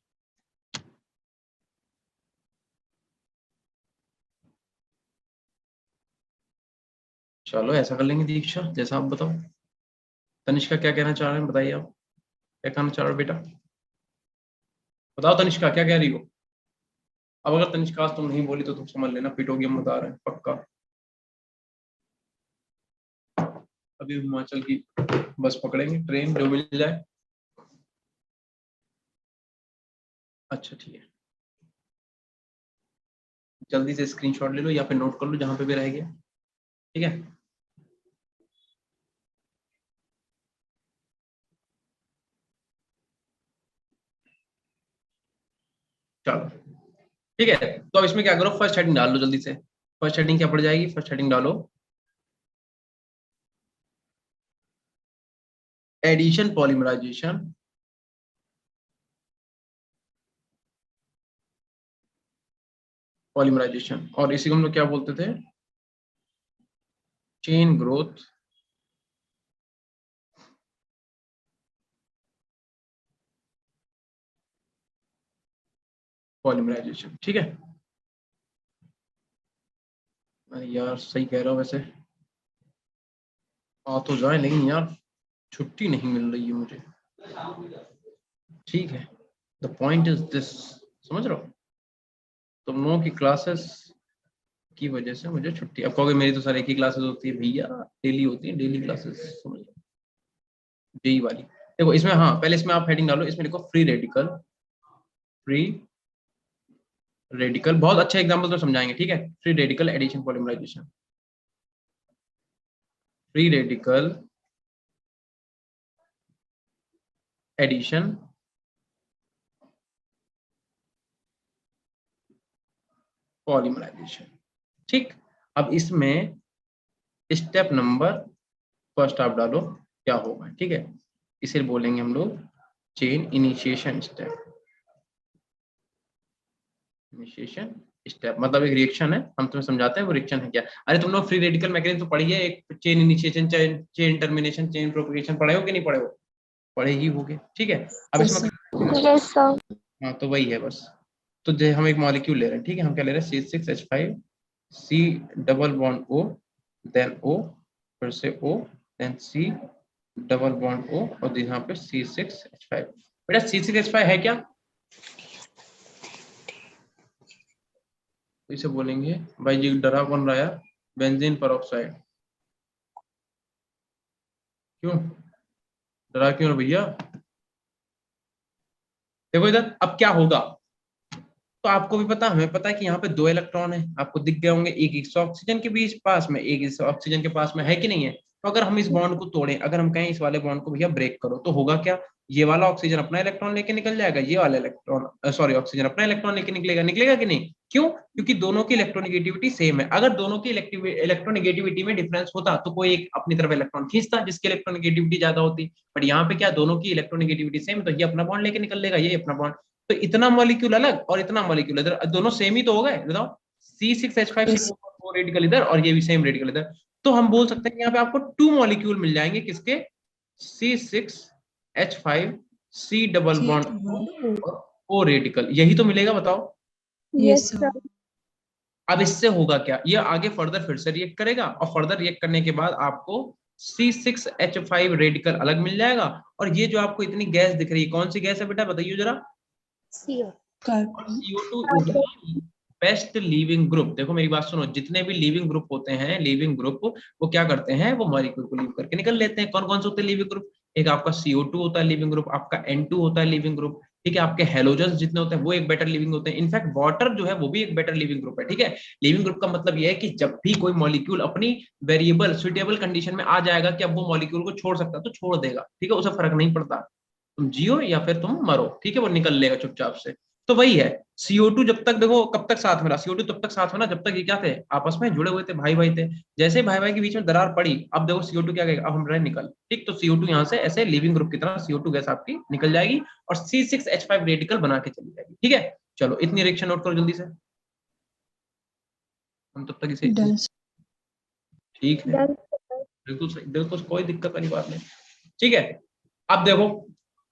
Speaker 1: चलो ऐसा कर लेंगे दीक्षा, जैसा आप बताओ। तनिष्का क्या कहना चाह रहे हैं, बताइए आप क्या कहना चाह रहे हो बेटा, बताओ तनिष्का क्या कह रही हो। अब अगर तनिष्का तुम नहीं बोली तो तुम समझ लेना पिटोगी, हम बता रहे हैं पक्का। अभी हिमाचल की बस पकड़ेंगे, ट्रेन जो मिल जाए। अच्छा ठीक है, जल्दी से स्क्रीनशॉट ले लो या फिर नोट कर लो जहां पे भी रह गया। ठीक है, चलो ठीक है। तो अब इसमें क्या करो, फर्स्ट हेडिंग डाल लो जल्दी से। फर्स्ट हेडिंग क्या पड़ जाएगी, फर्स्ट हेडिंग डालो एडिशन पॉलीमराइजेशन। और इसी को हम लोग क्या बोलते थे, चेन ग्रोथ पॉलीमराइजेशन। ठीक है, अरे यार सही कह रहा हूँ वैसे, आ तो जाए लेकिन यार छुट्टी नहीं मिल रही है मुझे। ठीक है, द पॉइंट इज दिस, समझ रहे हो, तुम लोगों की क्लासेस की वजह से मुझे छुट्टी। अब कहोगे मेरी तो सर एक ही क्लासेस होती है, भैया डेली होती है, डेली क्लासेस, समझ लो जेई वाली। देखो इसमें, हाँ पहले इसमें आप हेडिंग डालो, इसमें लिखो फ्री रेडिकल। फ्री रेडिकल, बहुत अच्छा एग्जांपल तो समझाएंगे। ठीक है, free radical addition polymerization. Free radical addition polymerization. ठीक, अब इसमें स्टेप नंबर फर्स्ट आप डालो क्या होगा, ठीक है। इसे बोलेंगे हम लोग chain initiation step. Initiation step मतलब एक रिएक्शन है, हम तुम्हें समझाते हैं वो रिएक्शन है क्या। अरे तुम लोग फ्री रेडिकल मैकेनिज्म तो पढ़ी है, एक chain initiation, chain termination, chain propagation पढ़े हो कि नहीं पढ़े हो? पढ़े ही होगे, ठीक है। अब
Speaker 2: Yes,
Speaker 1: इसमें
Speaker 2: sir.
Speaker 3: Yes sir.
Speaker 1: हाँ तो वही है बस। तो जो हम एक मॉलिक्यूल ले रहे हैं, ठीक है, हम क्या ले रहे हैं C6H5, C double bond O, then O, फिर से O, then C double bond O, और यहाँ पे C6H5। बेटा C6H5 है क्या? तो इसे बोलेंगे भाई जी, डरा कौन रहा है? Benzene peroxide. क्यों डरा, क्यों भैया? देखो इधर अब क्या होगा, तो आपको भी पता, हमें पता है कि यहाँ पे 2 इलेक्ट्रॉन है, आपको दिख गए होंगे, एक इस ऑक्सीजन के बीच पास में, एक इस ऑक्सीजन के पास में, है कि नहीं है? तो अगर हम इस बॉन्ड को तोड़ें, अगर हम कहें इस वाले बॉन्ड को भैया ब्रेक करो, तो होगा क्या? ये वाला ऑक्सीजन अपना इलेक्ट्रॉन लेके निकल जाएगा, ये वाला इलेक्ट्रॉन सॉरी ऑक्सीजन अपना इलेक्ट्रॉन लेके निकलेगा, निकलेगा कि नहीं? क्यों? क्योंकि दोनों की इलेक्ट्रोनेगेटिविटी सेम है। अगर दोनों की इलेक्ट्रोनेगेटिविटी में डिफरेंस होता तो कोई एक अपनी तरफ इलेक्ट्रॉन खींचता जिसकी इलेक्ट्रोनेगेटिविटी ज्यादा होती, बट यहाँ पे क्या, दोनों की इलेक्ट्रोनेगेटिविटी सेम, तो ये अपना बॉन्ड लेके निकल लेगा, ये अपना बॉन्ड। तो इतना मॉलिक्यूल अलग और इतना मॉलिक्यूल इधर, दोनों सेम ही तो हो गए, बताओ। C6H5 से
Speaker 2: Yes.
Speaker 1: 4 रेडिकल इधर और ये भी सेम रेडिकल इधर। तो हम बोल सकते हैं कि यहाँ पे आपको 2 मॉलिक्यूल मिल जाएंगे, किसके? C6H5, C double
Speaker 2: C
Speaker 1: bond
Speaker 2: double O.
Speaker 1: और O रेडिकल, यही तो मिलेगा, बताओ।
Speaker 2: Yes,
Speaker 3: yes
Speaker 2: sir.
Speaker 3: सर।
Speaker 1: अब इससे होगा क्या, ये आगे फर्दर फिर से रिएक्ट करेगा और फर्दर रिएक्ट करने के बाद आपको C6H5 रेडिकल अलग मिल जाएगा। और ये जो आपको इतनी गैस दिख रही है, कौन सी गैस है बेटा, बताइए जरा।
Speaker 3: CO।
Speaker 1: और CO2 is best leaving group. देखो मेरी बात सुनो, जितने भी लीविंग ग्रुप होते हैं, लीविंग ग्रुप वो क्या करते हैं, वो मॉलिक्यूल को लीव करके निकल लेते हैं। कौन कौन से होते हैं लीविंग ग्रुप? एक आपका CO2 होता है लीविंग ग्रुप, आपका N2 होता है लीविंग ग्रुप, ठीक है। आपके हेलोजन्स जितने होते हैं वो एक बेटर लिविंग होते हैं। इनफैक्ट वाटर जो है वो भी एक बेटर लिविंग ग्रुप है, ठीक है। लिविंग ग्रुप का मतलब ये है कि जब भी कोई मॉलिक्यूल अपनी वेरिएबल सुइटेबल कंडीशन में आ जाएगा कि अब वो मॉलिक्यूल को छोड़ सकता है तो छोड़ देगा, ठीक है, उसे फर्क नहीं पड़ता, तुम जियो या फिर तुम मरो, ठीक है, वो निकल लेगा चुपचाप से। तो वही है, CO2 जब तक देखो कब तक साथ में रहा, CO2 तब तक साथ में ना जब तक ये क्या थे, आपस में जुड़े हुए थे, भाई भाई थे। जैसे भाई भाई के बीच में दरार पड़ी, अब देखो CO2 क्या कहेगा, अब हम रहे निकल, ठीक। तो CO2 यहाँ से ऐसे लिविंग ग्रुप की तरह CO2 गैस आपकी निकल जाएगी और C6H5 रेडिकल बना के चली जाएगी, ठीक है। चलो इतनी रिएक्शन नोट करो जल्दी से, हम तब तक इसे,
Speaker 2: Done, sir.
Speaker 1: ठीक है,
Speaker 3: डन।
Speaker 1: बिल्कुल सही, बिल्कुल कोई दिक्कत वाली बात नहीं, ठीक है। अब देखो,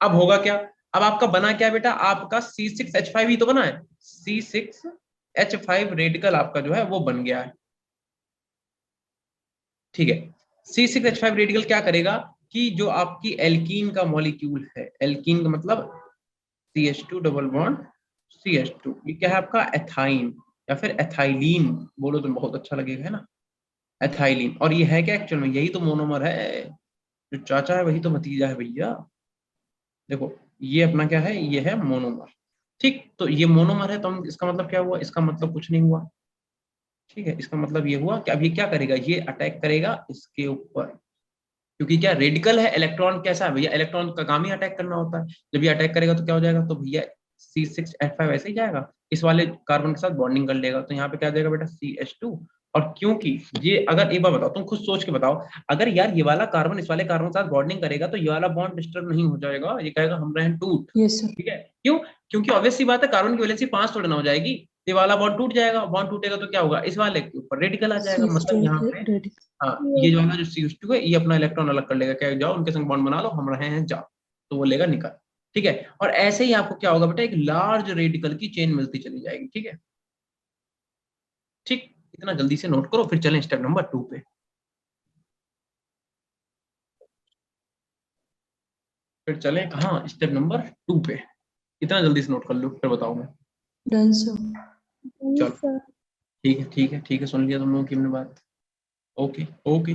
Speaker 1: अब होगा क्या, अब आपका बना क्या बेटा, आपका C6H5 ही तो बना है, C6H5 रेडिकल आपका जो है वो बन गया है, ठीक है। C6H5 रेडिकल क्या करेगा कि जो आपकी एल्कीन का मॉलिक्यूल है, एल्कीन का मतलब CH2 डबल बॉन्ड CH2, ये क्या है आपका एथाइन या फिर एथाइलीन बोलो तो बहुत अच्छा लगेगा, है ना, एथाइलीन। और ये है क्या एक्चुअल में, यही तो मोनोमर है, जो चाचा है वही तो भतीजा है भैया। देखो ये अपना क्या है, ये है मोनोमर, ठीक। तो ये मोनोमर है तो हम, इसका मतलब क्या हुआ, इसका मतलब कुछ नहीं हुआ, ठीक है। इसका मतलब ये हुआ कि अब ये क्या करेगा, ये अटैक करेगा इसके ऊपर, क्योंकि क्या रेडिकल है, इलेक्ट्रॉन कैसा है भैया, इलेक्ट्रॉन का काम ही अटैक करना होता है। जब ये अटैक करेगा तो क्या हो जाएगा, तो भैया C6H5 ऐसे ही जाएगा, इस वाले कार्बन के साथ बॉन्डिंग कर लेगा, तो यहाँ पे क्या जाएगा बेटा CH2। और क्योंकि ये, अगर एक बार बताओ, तुम खुद सोच के बताओ, अगर यार ये वाला कार्बन इस वाले कार्बन के साथ बॉन्डिंग करेगा तो ये वाला बॉन्ड डिस्टर्ब नहीं हो जाएगा, ये कहेगा हम रहे टूट,
Speaker 2: Yes, sir.
Speaker 1: ठीक है। क्यों? क्योंकि ऑब्वियस सी बात है, कार्बन की वैलेंसी 5 थोड़ी ना हो जाएगी, ये वाला बॉन्ड टूट जाएगा, बॉन्ड टूटेगा तो क्या होगा, इस वाले के ऊपर रेडिकल आ जाएगा,
Speaker 2: C
Speaker 1: मतलब
Speaker 2: still
Speaker 1: यहाँ पे
Speaker 2: ready.
Speaker 1: हाँ, ये जो है ना जो CO2 है ये अपना इलेक्ट्रॉन अलग कर लेगा, क्या जाओ उनके संग बॉन्ड बना लो, हम रहे हैं जाओ, तो वो लेगा निकल, ठीक है। और ऐसे ही आपको क्या होगा बेटा, एक लार्ज रेडिकल की चेन मिलती चली जाएगी, ठीक है, ठीक। इतना जल्दी से नोट करो, फिर चलें स्टेप नंबर 2 पे, फिर चलें कहाँ, स्टेप नंबर 2 पे। इतना जल्दी से नोट कर लो फिर बताओ मैं।
Speaker 2: Done, sir.
Speaker 1: चलो
Speaker 3: सर।
Speaker 1: ठीक है, ठीक है, ठीक है, सुन लिया तुम लोगों की हमने बात। Okay okay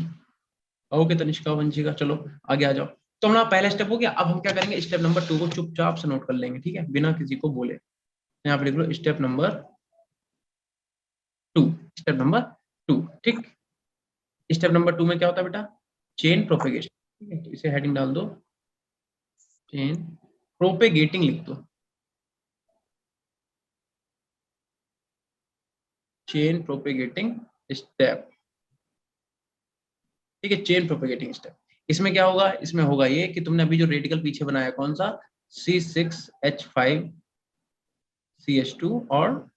Speaker 1: okay Tanishka, Vanshika, चलो आगे आ जाओ। तो हमारा पहला स्टेप हो गया, अब हम क्या करेंगे, स्टेप नंबर 2 को चुपचाप से नोट कर लेंगे, ठीक है, बिना किसी को बोले। यहाँ पे लिख लो स्टेप नंबर 2, स्टेप नंबर 2, ठीक। स्टेप नंबर 2 में क्या होता है बेटा, चेन प्रोपेगेशन, ठीक है। तो इसे हेडिंग डाल दो, चेन प्रोपेगेटिंग लिख दो, चेन प्रोपेगेटिंग स्टेप, ठीक है, चेन प्रोपेगेटिंग स्टेप। इसमें क्या होगा, इसमें होगा ये कि तुमने अभी जो रेडिकल पीछे बनाया कौन सा, C6H5CH2 और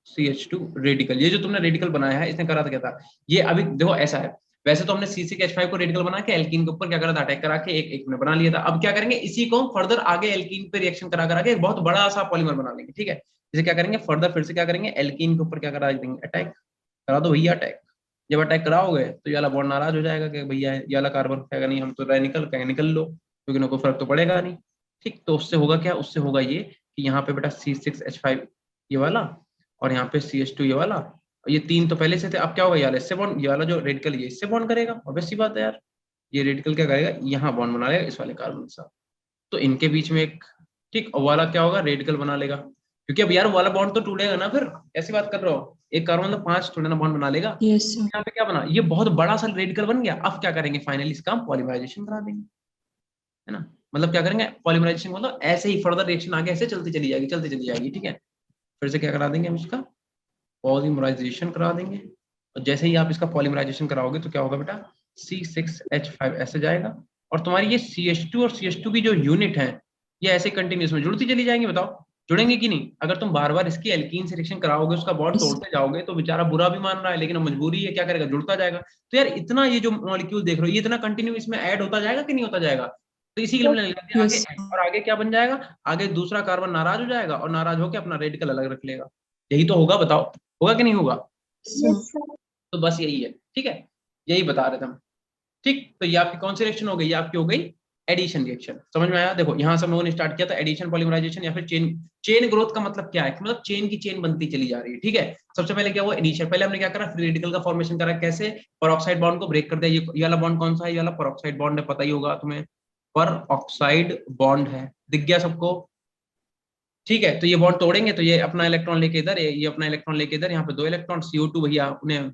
Speaker 1: CH2 रेडिकल, ये जो तुमने रेडिकल बनाया है इसने करा था क्या था, ये अभी देखो ऐसा है, वैसे तो हमने C6H5 को रेडिकल बना के एल्कीन के ऊपर क्या करा था, अटैक करा के एक में बना लिया था। अब क्या करेंगे, इसी को फर्दर आगे एल्कीन पे रिएक्शन करा के एक बहुत बड़ा सा पॉलीमर बना लेंगे। ठीक है, इसे क्या करेंगे फर्दर, फिर से क्या करेंगे, एल्कीन के ऊपर क्या करा देंगे, अटैक करा दो भैया अटैक। जब अटैक कराओगे तो ये वाला बॉन्ड नाराज हो जाएगा कि भैया ये वाला कार्बन कहेगा नहीं हम तो रह निकल कहेंगे निकल लो, क्योंकि ना कोई फर्क तो पड़ेगा नहीं। ठीक, तो उससे होगा क्या, उससे होगा ये कि यहाँ पे बेटा C6H5 ये वाला और यहाँ पे CH2 ये वाला, ये तीन तो पहले से थे, अब क्या होगा, ये वाला इससे बॉन्ड, ये वाला जो रेडिकल ये इससे बॉन्ड करेगा, ऑब्वियस सी बात है यार, ये रेडिकल क्या करेगा, यहाँ बॉन्ड बना लेगा इस वाले कार्बन के साथ, तो इनके बीच में एक, ठीक, और वाला क्या होगा, रेडिकल बना लेगा, क्योंकि अब यार वाला बॉन्ड तो टूटेगा ना, फिर ऐसी बात कर रहा हो, एक कार्बन तो 5 थोड़े ना बॉन्ड बना लेगा।
Speaker 2: Yes, sir.
Speaker 1: यहाँ पे क्या बना, ये बहुत बड़ा सा रेडिकल बन गया। अब क्या करेंगे, फाइनली इसका हम पॉलीमराइजेशन करा देंगे, है ना, मतलब क्या करेंगे पॉलीमराइजेशन, मतलब ऐसे ही फर्दर रिएक्शन आगे ऐसे चलती चली जाएगी, चलती चली जाएगी। ठीक है, फिर से क्या करा देंगे हम इसका पॉलीमराइजेशन करा देंगे, और जैसे ही आप इसका पॉलीमराइजेशन कराओगे तो क्या होगा बेटा, C6H5 ऐसे जाएगा, और तुम्हारी ये CH2 और CH2 की जो यूनिट है ये ऐसे कंटिन्यूस में जुड़ती चली जाएंगी। बताओ जुड़ेंगे कि नहीं, अगर तुम बार बार इसकी एल्कीन से रिएक्शन कराओगे, उसका बॉन्ड
Speaker 2: Yes.
Speaker 1: तोड़ते जाओगे, तो बेचारा बुरा भी मान रहा है लेकिन अब मजबूरी है, क्या करेगा, जुड़ता जाएगा। तो यार इतना ये जो मॉलिक्यूल देख रहे हो ये इतना कंटिन्यू इसमें ऐड होता जाएगा कि नहीं होता जाएगा, तो इसी के लिए मैंने लिखा दिया
Speaker 2: Yes.
Speaker 1: आगे, और आगे क्या बन जाएगा, आगे दूसरा कार्बन नाराज हो जाएगा और नाराज होकर अपना रेडिकल अलग रख लेगा। यही तो होगा, बताओ होगा कि नहीं होगा,
Speaker 2: Sir.
Speaker 3: Yes sir.
Speaker 1: तो बस यही है। ठीक है, यही बता रहे थे हम। ठीक, तो ये आपकी कौन सी रिएक्शन हो गई, ये आपकी हो गई एडिशन रिएक्शन। समझ में आया, देखो यहाँ से हम लोगों ने स्टार्ट किया था एडिशन पॉलीमराइजेशन या फिर चेन। चेन ग्रोथ का मतलब क्या है, मतलब चेन की चेन बनती चली जा रही है। ठीक है, सबसे पहले क्या हुआ एडिशन, पहले हमने क्या करा, फ्री रेडिकल का फॉर्मेशन करा, कैसे, परऑक्साइड बॉन्ड को ब्रेक कर दिया। ये वाला बॉन्ड कौन सा है, ये वाला परऑक्साइड बॉन्ड है, पता ही होगा तुम्हें, परऑक्साइड बॉन्ड है, दिख गया सबको। ठीक है, तो ये बॉन्ड तोड़ेंगे तो ये अपना इलेक्ट्रॉन लेके इधर, ये अपना इलेक्ट्रॉन लेके इधर, यहाँ पे 2 इलेक्ट्रॉन, CO2 भैया उन्हें,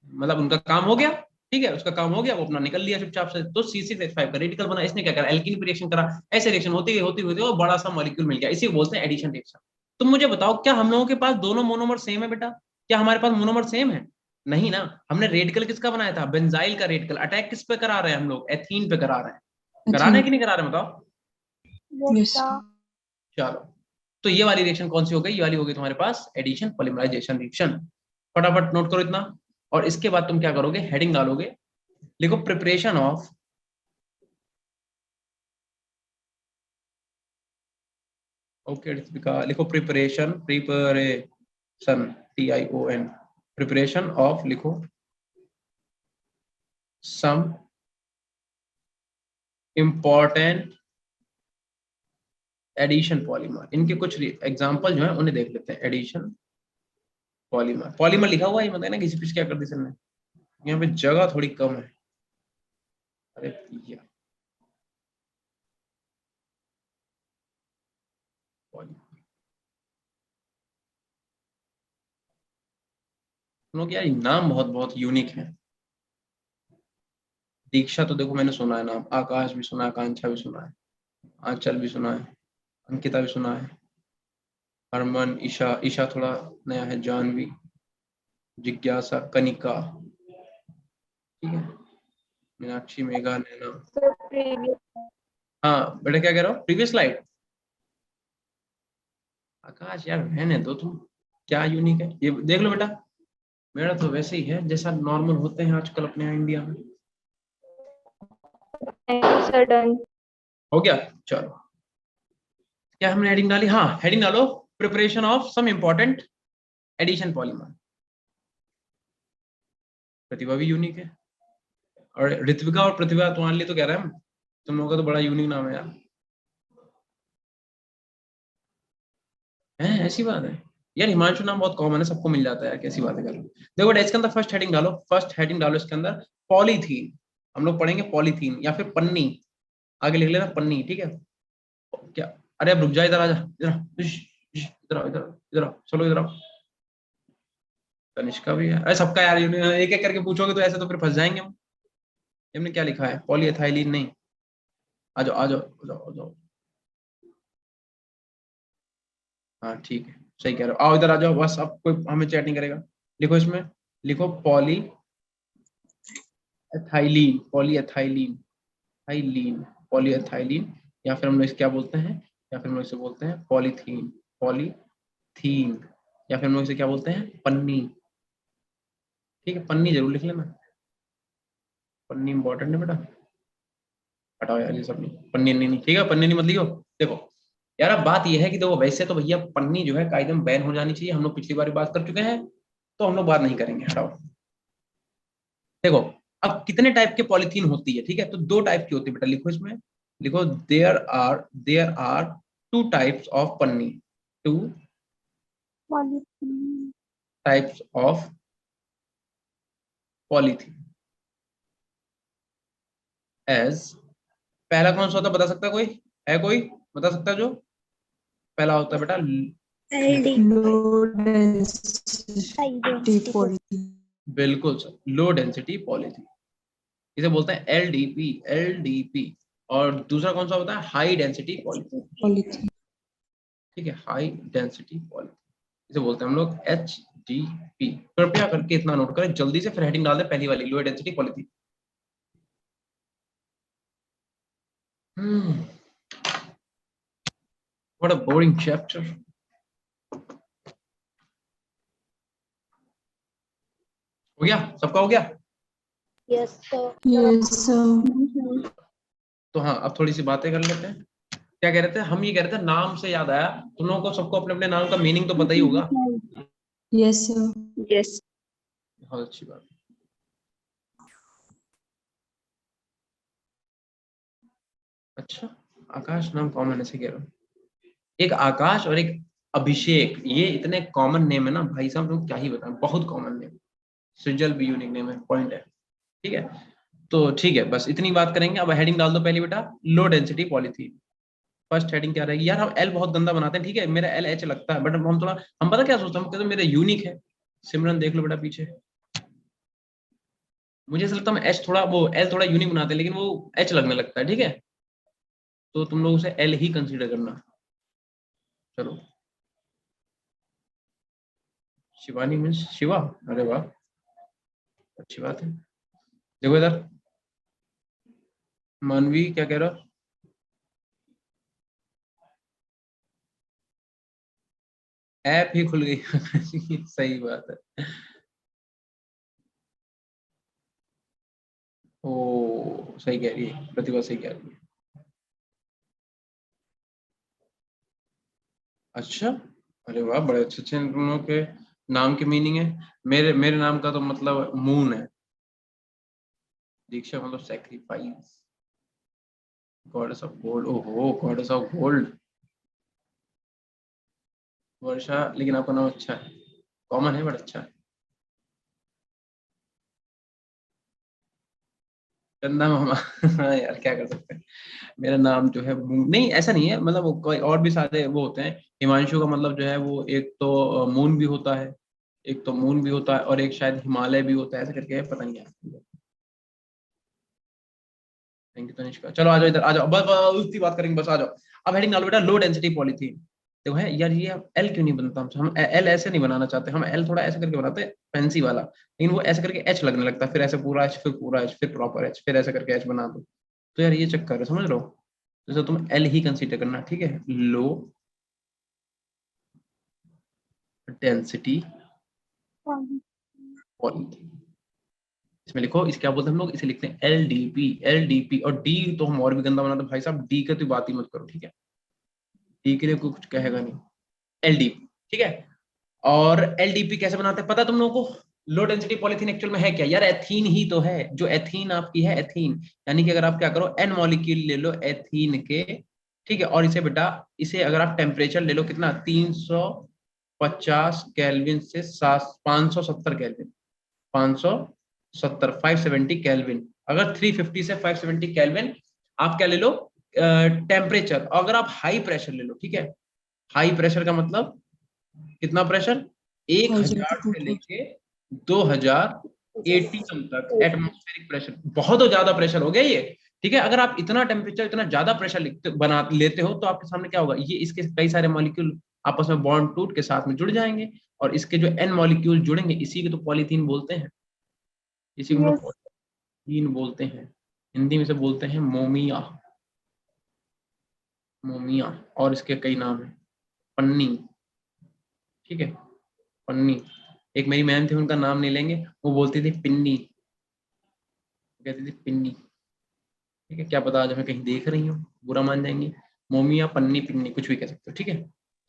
Speaker 1: मतलब उनका काम हो गया। ठीक है, उसका काम हो गया, वो अपना निकल लिया चुपचाप से, तो C6H5 का रेडिकल बना। इसने क्या करा, एल्कीन पे रिएक्शन करा, ऐसे रिएक्शन होती गई और बड़ा सा मॉलिक्यूल मिल गया, इसी को बोलते हैं एडिशन रिएक्शन। तुम मुझे बताओ, क्या हम लोगों के पास दोनों मोनोमर सेम है बेटा, क्या हमारे पास मोनोमर सेम है, नहीं ना। हमने रेडिकल किसका बनाया था, बेंजाइल का रेडिकल। अटैक किस पे करा रहे हैं हम लोग, एथीन पे करा रहे हैं, करा रहे हैं कि नहीं करा रहे हैं, बताओ।
Speaker 3: Yes
Speaker 2: Yes.
Speaker 3: सर।
Speaker 1: चलो, तो ये वाली रिएक्शन कौन सी हो गई, ये वाली हो गई तुम्हारे पास एडिशन पॉलीमराइजेशन रिएक्शन। फटाफट नोट करो इतना, और इसके बाद तुम क्या करोगे, हेडिंग डालोगे, लिखो प्रिपरेशन ऑफ ओके लिखो प्रिपरेशन TION प्रिपरेशन ऑफ, लिखो सम इंपॉर्टेंट एडिशन पॉलीमर। इनके कुछ एग्जांपल जो है उन्हें देख लेते हैं। एडिशन पॉलीमर, पॉलीमर लिखा हुआ है, मतलब ना किसी पीछे क्या कर दी सर ने, यहाँ पे जगह थोड़ी कम है, अरे भैया लोग यार नाम बहुत बहुत यूनिक है। दीक्षा तो देखो मैंने सुना है नाम, आकाश भी सुना है, आकांक्षा भी सुना है, आंचल भी सुना है, अंकिता भी सुना है, हरमन, ईशा, ईशा थोड़ा नया है, जानवी, जिज्ञासा, कनिका, ठीक है, मीनाक्षी, मेघा, नैना।
Speaker 3: Sir previous.
Speaker 1: हाँ बेटा क्या कह रहा हो, प्रीवियस स्लाइड, आकाश यार रहने दो तुम, क्या यूनिक है ये देख लो बेटा। मेरा तो वैसे ही है जैसा नॉर्मल होते हैं आजकल अपने यहाँ इंडिया में।
Speaker 3: Thank you sir, done.
Speaker 1: हो गया, चलो क्या हमने हेडिंग डाली, हाँ हेडिंग डालो preparation of some important addition polymer. Pratibha भी यूनिक है, और ऋत्विका और प्रतिभा तुम्हारे लिए तो कह रहे हैं हम, तुम लोगों का तो बड़ा यूनिक नाम है यार, है ऐसी बात है यार, हिमांशु नाम बहुत कॉमन है, सबको मिल जाता है यार, कैसी बात है कर। देखो बेटा इसके अंदर फर्स्ट हेडिंग डालो, फर्स्ट हेडिंग डालो इसके अंदर पॉलीथीन, हम लोग पढ़ेंगे पॉलीथीन या फिर पन्नी, आगे लिख लेना पन्नी। ठीक है, क्या, अरे अब रुक जा, इधर आ जा, इधर आओ, इधर आओ, चलो इधर आओ। तनिष्का भी है, अरे सबका यार एक एक करके पूछोगे तो ऐसे तो फिर फंस जाएंगे हम। हमने क्या लिखा है, पॉलीएथाइलिन नहीं, आ जाओ आ जाओ आ जाओ आ जाओ, हाँ ठीक है सही कह रहे हो, आओ इधर आ जाओ, बस अब कोई हमें चैट नहीं करेगा। लिखो इसमें, लिखो पॉली एथाइलीन, पॉलीएथाइलीन, थाइलीन, पॉलीएथाइलीन, या फिर हम लोग इसे क्या बोलते हैं, या फिर हम लोग इसे बोलते हैं पॉलीथीन, पॉलीथीन, या फिर हम लोग इसे क्या बोलते हैं, पन्नी। ठीक है, पन्नी जरूर लिख लेना, पन्नी इंपॉर्टेंट है बेटा। हटाओ यार ये सब नहीं, पन्नी नहीं, ठीक है, पन्नी नहीं मत लिखो। देखो यार, अब बात ये है कि देखो वैसे तो भैया पन्नी जो है कायदे में बैन हो जानी चाहिए, हम लोग पिछली बार बात कर चुके हैं, तो हम लोग बात नहीं करेंगे, हटाओ। देखो अब कितने टाइप के पॉलीथीन होती है, ठीक है, तो दो टाइप की होती है बेटा, लिखो इसमें, लिखो there are two types of पन्नी, two
Speaker 3: polythene.
Speaker 1: Types of polythene as, पहला कौन सा होता है बता सकता है कोई, है कोई बता सकता है जो पहला होता है बेटा,
Speaker 2: LD
Speaker 5: लो डेंसिटी पॉलीथीन।
Speaker 1: बिल्कुल सर, लो डेंसिटी पॉलीथीन, इसे बोलते हैं एलडीपी, एलडीपी। और दूसरा कौन सा होता है, हाई डेंसिटी पॉलीथीन, ठीक है, हाई डेंसिटी पॉलीथीन, इसे बोलते हैं हम लोग एचडीपी। कृपया करके इतना नोट करें जल्दी से, फिर हेडिंग डाल दे पहली वाली, low density polythene. What a boring chapter. हो गया सबका, हो गया।
Speaker 2: Yes sir.
Speaker 5: Yes sir.
Speaker 1: तो हाँ, अब थोड़ी सी बातें कर लेते हैं। क्या कह रहे थे हम, ये कह रहे थे, नाम से याद आया, तुम लोगों को सबको अपने अपने नाम का मीनिंग तो पता ही होगा।
Speaker 5: Yes sir.
Speaker 2: Yes.
Speaker 1: बहुत अच्छी बात। अच्छा, आकाश नाम कॉमन ऐसे कह रहा हूँ, एक आकाश और एक अभिषेक, ये इतने कॉमन नेम है ना भाई साहब, तुम क्या ही बताएं, बहुत कॉमन नेम। सृजल भी यूनिक नेम है, पॉइंट है, ठीक है। तो ठीक है, बस इतनी बात करेंगे। अब हेडिंग डाल दो पहली बेटा, low density polythene. First heading क्या रहेगी यार, हम एल बहुत गंदा बनाते हैं, ठीक है, मेरा एल एच लगता है, बट हम थोड़ा, हम पता क्या सोचते हैं, हम कहते हैं मेरा यूनिक है। सिमरन देख लो बेटा पीछे, मुझे ऐसा लगता है एच थोड़ा, वो एल थोड़ा यूनिक बनाते हैं, लेकिन वो एच लगने लगता है, ठीक है, तो तुम लोग उसे एल ही कंसीडर करना। चलो, शिवानी मीन्स शिवा, अरे वाह, अच्छी बात है। देखो इधर, मानवी क्या कह रहा, ऐप ही खुल गई सही बात है। ओ सही कह रही है प्रतिभा, सही कह रही है। अच्छा, अरे वाह, बड़े अच्छे अच्छे तुम लोगों के नाम के मीनिंग है। मेरे मेरे नाम का तो मतलब मून है, दीक्षा मतलब सैक्रिफाइस, गॉडेस ऑफ गोल्ड, ओहो गॉडेस ऑफ गोल्ड, वर्षा, लेकिन आपका नाम अच्छा है, कॉमन है बट अच्छा है। चंदा मामा हाँ यार क्या कर सकते हैं, मेरा नाम जो है नहीं, ऐसा नहीं है, मतलब वो कोई और भी सारे वो होते हैं। हिमांशु का मतलब जो है वो एक तो मून भी होता है, एक तो मून भी होता है, और एक शायद हिमालय भी होता है, ऐसा करके है, पता नहीं यार। Thank you Tanishka. चलो आ जाओ इधर, आ जाओ, बस बस उतनी बात करेंगे, बस आ जाओ। अब हेडिंग डालो बेटा, लो डेंसिटी पॉलीथीन। देखो है यार, ये एल क्यों नहीं बनता, हम एल ऐसे नहीं बनाना चाहते, हम एल थोड़ा ऐसे करके बनाते हैं फैंसी वाला, लेकिन वो ऐसे करके एच लगने लगता है, फिर ऐसे पूरा एच, फिर पूरा एच, फिर प्रॉपर एच, फिर ऐसे करके एच बना दो। तो यार ये चक्कर है, समझ लो, जैसे तुम एल ही कंसीडर करना, ठीक है, लो डेंसिटी पॉलीथीन। इसमें लिखो, इसे क्या बोलते हैं हम लोग, इसे लिखते हैं एलडीपी, एलडीपी, और डी तो हम और भी गंदा बनाते हैं भाई साहब, डी का तो बात ही मत करो, ठीक है, डी के लिए कोई कुछ कहेगा नहीं, एलडीपी, ठीक है। और एलडीपी कैसे बनाते हैं पता है तुम लोगों को, लो डेंसिटी पॉलीथीन एक्चुअल में है क्या यार, एथीन ही तो है, जो एथीन आपकी है, एथीन, यानी कि अगर आप क्या करो, एन मॉलिक्यूल ले लो एथीन के, ठीक है, और इसे बेटा, इसे अगर आप टेम्परेचर ले लो कितना, 350 केल्विन से 570 केल्विन, 570, 570 केल्विन, अगर 350 से 570 केल्विन आप क्या ले लो टेम्परेचर, अगर आप हाई प्रेशर ले लो, ठीक है, हाई प्रेशर का मतलब कितना प्रेशर, 1000 से लेके 2000 एटीएम तक एटमॉस्फेरिक प्रेशर, बहुत ज्यादा प्रेशर हो गया ये, ठीक है। अगर आप इतना टेम्परेचर, इतना ज्यादा प्रेशर बना लेते हो, तो आपके सामने क्या होगा, ये इसके कई सारे मॉलिक्यूल आपस में बॉन्ड टूट के साथ में जुड़ जाएंगे, और इसके जो एन मॉलिक्यूल जुड़ेंगे, इसी को तो पॉलीथीन बोलते हैं, इसी को हम
Speaker 3: यस
Speaker 1: लोग लीन बोलते हैं, हिंदी में से बोलते हैं मोमिया, मोमिया, और इसके कई नाम हैं, पन्नी, ठीक है, पन्नी। एक मेरी मैम थी, उनका नाम नहीं लेंगे, वो बोलती थी पिन्नी, कहती थी पिन्नी, ठीक है, क्या पता आज हमें कहीं देख रही हूँ, बुरा मान जाएंगी। मोमिया, पन्नी, पिन्नी, कुछ भी कह सकते हो, ठीक है।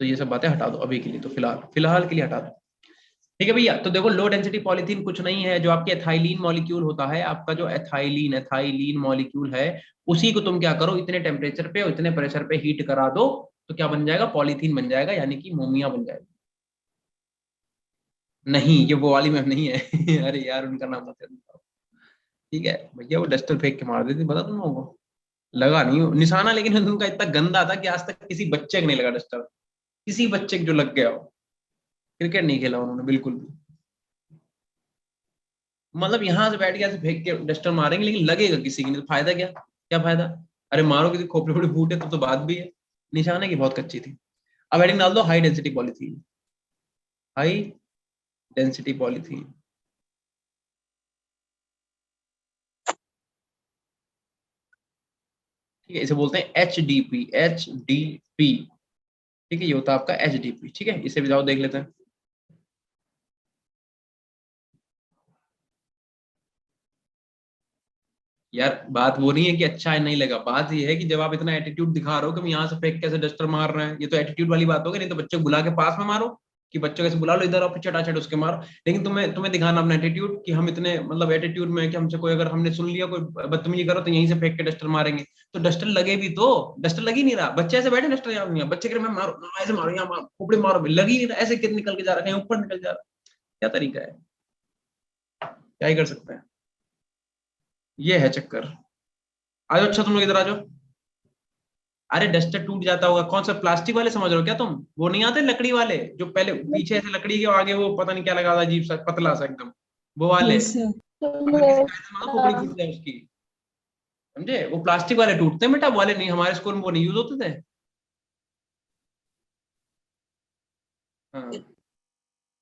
Speaker 1: तो ये सब बातें हटा दो अभी के लिए, तो फिलहाल फिलहाल के लिए हटा दो, ठीक है भैया। तो देखो लो डेंसिटी पॉलीथीन कुछ नहीं है, जो आपके एथाइलिन मॉलिक्यूल होता है, आपका जो एथाइलिन एथाइलिन मॉलिक्यूल है, उसी को तुम क्या करो, इतने टेम्परेचर पे और इतने प्रेशर पे हीट करा दो, तो क्या बन जाएगा, पॉलीथीन बन जाएगा, यानी कि मोमिया बन जाएगा। नहीं, ये वो वाली मैम नहीं है अरे यार, उनका नाम बता दो, ठीक है भैया, वो डस्टर फेंक के मार देती, पता तुम लोगों को, लगा नहीं निशाना, लेकिन उनका इतना गंदा था कि आज तक किसी बच्चे को नहीं लगा डस्टर, किसी बच्चे को जो लग गया हो। क्रिकेट नहीं खेला उन्होंने बिल्कुल भी, मतलब यहाँ से बैठ के ऐसे फेंक के डस्टर मारेंगे, लेकिन लगेगा किसी की नहीं, तो फायदा क्या, क्या फायदा। अरे मारो किसी खोपड़े खोपड़े फूटे तो बात भी है। निशाने की बहुत कच्ची थी। अब हेडिंग डाल दो, high density polythene, high density polythene, ठीक है, इसे बोलते हैं H D P, H D P, ठीक है, ये होता है आपका एच डी पी, ठीक है, इसे भी जाओ देख लेते हैं। यार बात वो नहीं है कि अच्छा है नहीं लगा, बात ये है कि जब आप इतना एटीट्यूड दिखा रहे हो कि हम यहाँ से फेंक कैसे डस्टर मार रहे हैं, ये तो एटीट्यूड वाली बात होगी, नहीं तो बच्चे को बुला के पास में मारो, कि बच्चों कैसे बुला लो इधर, और चटाचट उसके मारो। लेकिन तुम्हें तुम्हें दिखाना अपना एटीट्यूड, कि हम इतने मतलब एटीट्यूड में, कि हमसे कोई अगर हमने सुन लिया कोई बदतमीजी करो तो यहीं से फेंक के डस्टर मारेंगे, तो डस्टर लगे भी तो, डस्टर लग ही नहीं रहा, बच्चे ऐसे बैठे डस्टर यहाँ नहीं, बच्चे कह रहे मैं मारो ऐसे मारो, यहाँ मारो खोपड़ी मारो, लग ही नहीं रहा, ऐसे निकल के जा रहा है, कहीं ऊपर निकल जा रहा है, क्या तरीका है, क्या ही कर सकते हैं, ये है चक्कर। आ जाओ, अच्छा तुम लोग इधर आ जाओ। अरे डस्टर टूट जाता होगा, कौन सा प्लास्टिक वाले समझ रहे हो क्या तुम, वो नहीं आते लकड़ी वाले, जो पहले पीछे ऐसे लकड़ी के आगे वो पता नहीं क्या लगा था, अजीब सा पतला सा एकदम, वो वाले,
Speaker 5: Yes, sir.
Speaker 1: अगर किसी का ऐसे मारो खोपड़ी फूट जाए उसकी, समझे, वो प्लास्टिक वाले टूटते हैं बेटा, वो वाले नहीं, हमारे स्कूल में वो नहीं यूज होते थे। हाँ,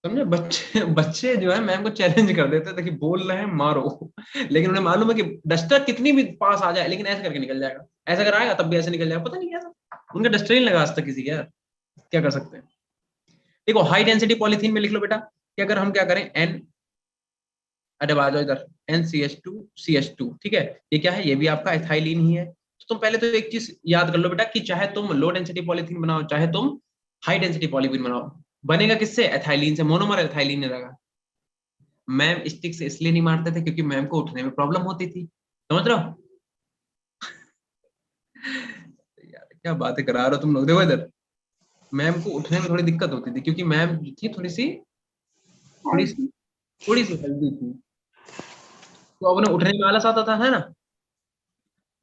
Speaker 1: समझे, बच्चे बच्चे जो है मैम को चैलेंज कर देते थे कि बोल रहे हैं मारो लेकिन उन्हें मालूम है कि डस्टर कितनी भी पास आ जाए, लेकिन ऐसे करके निकल जाएगा, ऐसा अगर आएगा तब भी ऐसे निकल जाएगा, पता नहीं क्या था उनका, डस्टर ही नहीं लगा आज तक किसी के, यार क्या कर सकते हैं। देखो हाई डेंसिटी पॉलीथीन में लिख लो बेटा, कि अगर हम क्या करें एन, अरे आ जाओ इधर, NCH2CH2, ठीक है, ये क्या है, ये भी आपका एथाइलिन ही है। तो तुम पहले तो एक चीज याद कर लो बेटा, कि चाहे तुम लो डेंसिटी पॉलीथीन बनाओ, चाहे तुम हाई डेंसिटी पॉलीथीन बनाओ, बनेगा किससे, एथाइलिन से, मोनोमर एथाइलिन नहीं रहेगा। मैम स्टिक से इसलिए नहीं मारते थे क्योंकि मैम को उठने में प्रॉब्लम होती थी, समझ रहे हो यार क्या बातें करा रहे हो तुम लोग, देखो इधर, मैम को उठने में थोड़ी दिक्कत होती थी, क्योंकि मैम थी थोड़ी सी थोड़ी सी हेल्दी थी, तो अब उन्हें उठने में आलस आता था, है ना,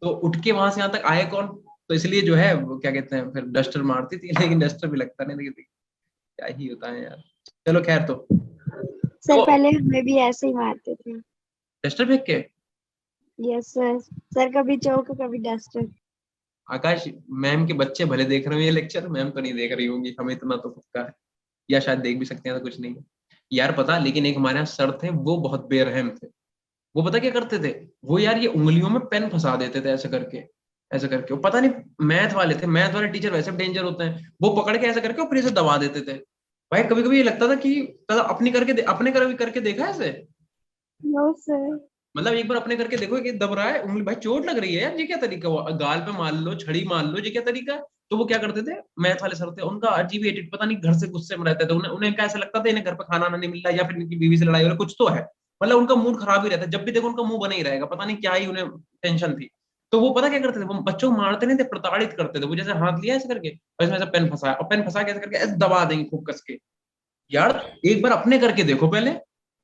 Speaker 1: तो उठ के वहां से यहाँ तक आए कौन, तो इसलिए जो है वो क्या कहते हैं, फिर डस्टर मारती थी, लेकिन डस्टर भी लगता नहीं, लेकिन क्या ही होता है यार, चलो खैर, तो
Speaker 2: सर
Speaker 1: देखो
Speaker 2: पहले हमें भी ऐसे ही मारते थे।
Speaker 1: डस्टर फेंक के,
Speaker 2: यस सर, सर कभी चौक कभी डस्टर।
Speaker 1: आकाश, मैम के बच्चे भले देख रहे हो ये लेक्चर, मैम तो नहीं देख रही होंगी, हमें इतना तो पक्का है, या शायद देख भी सकते हैं, तो कुछ नहीं है यार पता, लेकिन एक हमारे यहाँ सर थे, वो बहुत बेरहम थे, वो पता क्या करते थे, वो यार ये उंगलियों में पेन फंसा देते थे ऐसे करके, ऐसे करके, वो पता नहीं, मैथ वाले थे, मैथ वाले टीचर वैसे भी डेंजर होते हैं, वो पकड़ के ऐसे करके और फिर से दबा देते थे। भाई कभी कभी ये लगता था कि अपनी अपने करके देखा है ऐसे,
Speaker 2: नो सर।
Speaker 1: मतलब एक बार अपने करके देखो कि दब रहा है उंगली, भाई चोट लग रही है यार, ये क्या तरीका हुआ, गाल पे मार लो, छड़ी मार लो, ये क्या तरीका है। तो वो क्या करते थे, मैथ वाले सर थे, उनका अजीब एटीट्यूड, पता नहीं घर से गुस्से में रहते थे, उन्हें उन्हें क्या ऐसा लगता था इन्हें घर पे खाना नहीं मिल रहा है, या फिर इनकी बीवी से लड़ाई हो रही है, कुछ तो है, मतलब उनका मूड खराब ही रहता है, जब भी देखो उनका मुंह बना ही रहेगा, पता नहीं क्या ही उन्हें टेंशन थी। तो वो पता क्या करते थे, वो बच्चों को मारते नहीं थे, प्रताड़ित करते थे, वो जैसे हाथ लिया ऐसे करके और इसमें ऐसे पेन फंसाया, और पेन फंसा के ऐसे करके ऐसे दबा देंगे खूब कस के। यार एक बार अपने करके देखो पहले,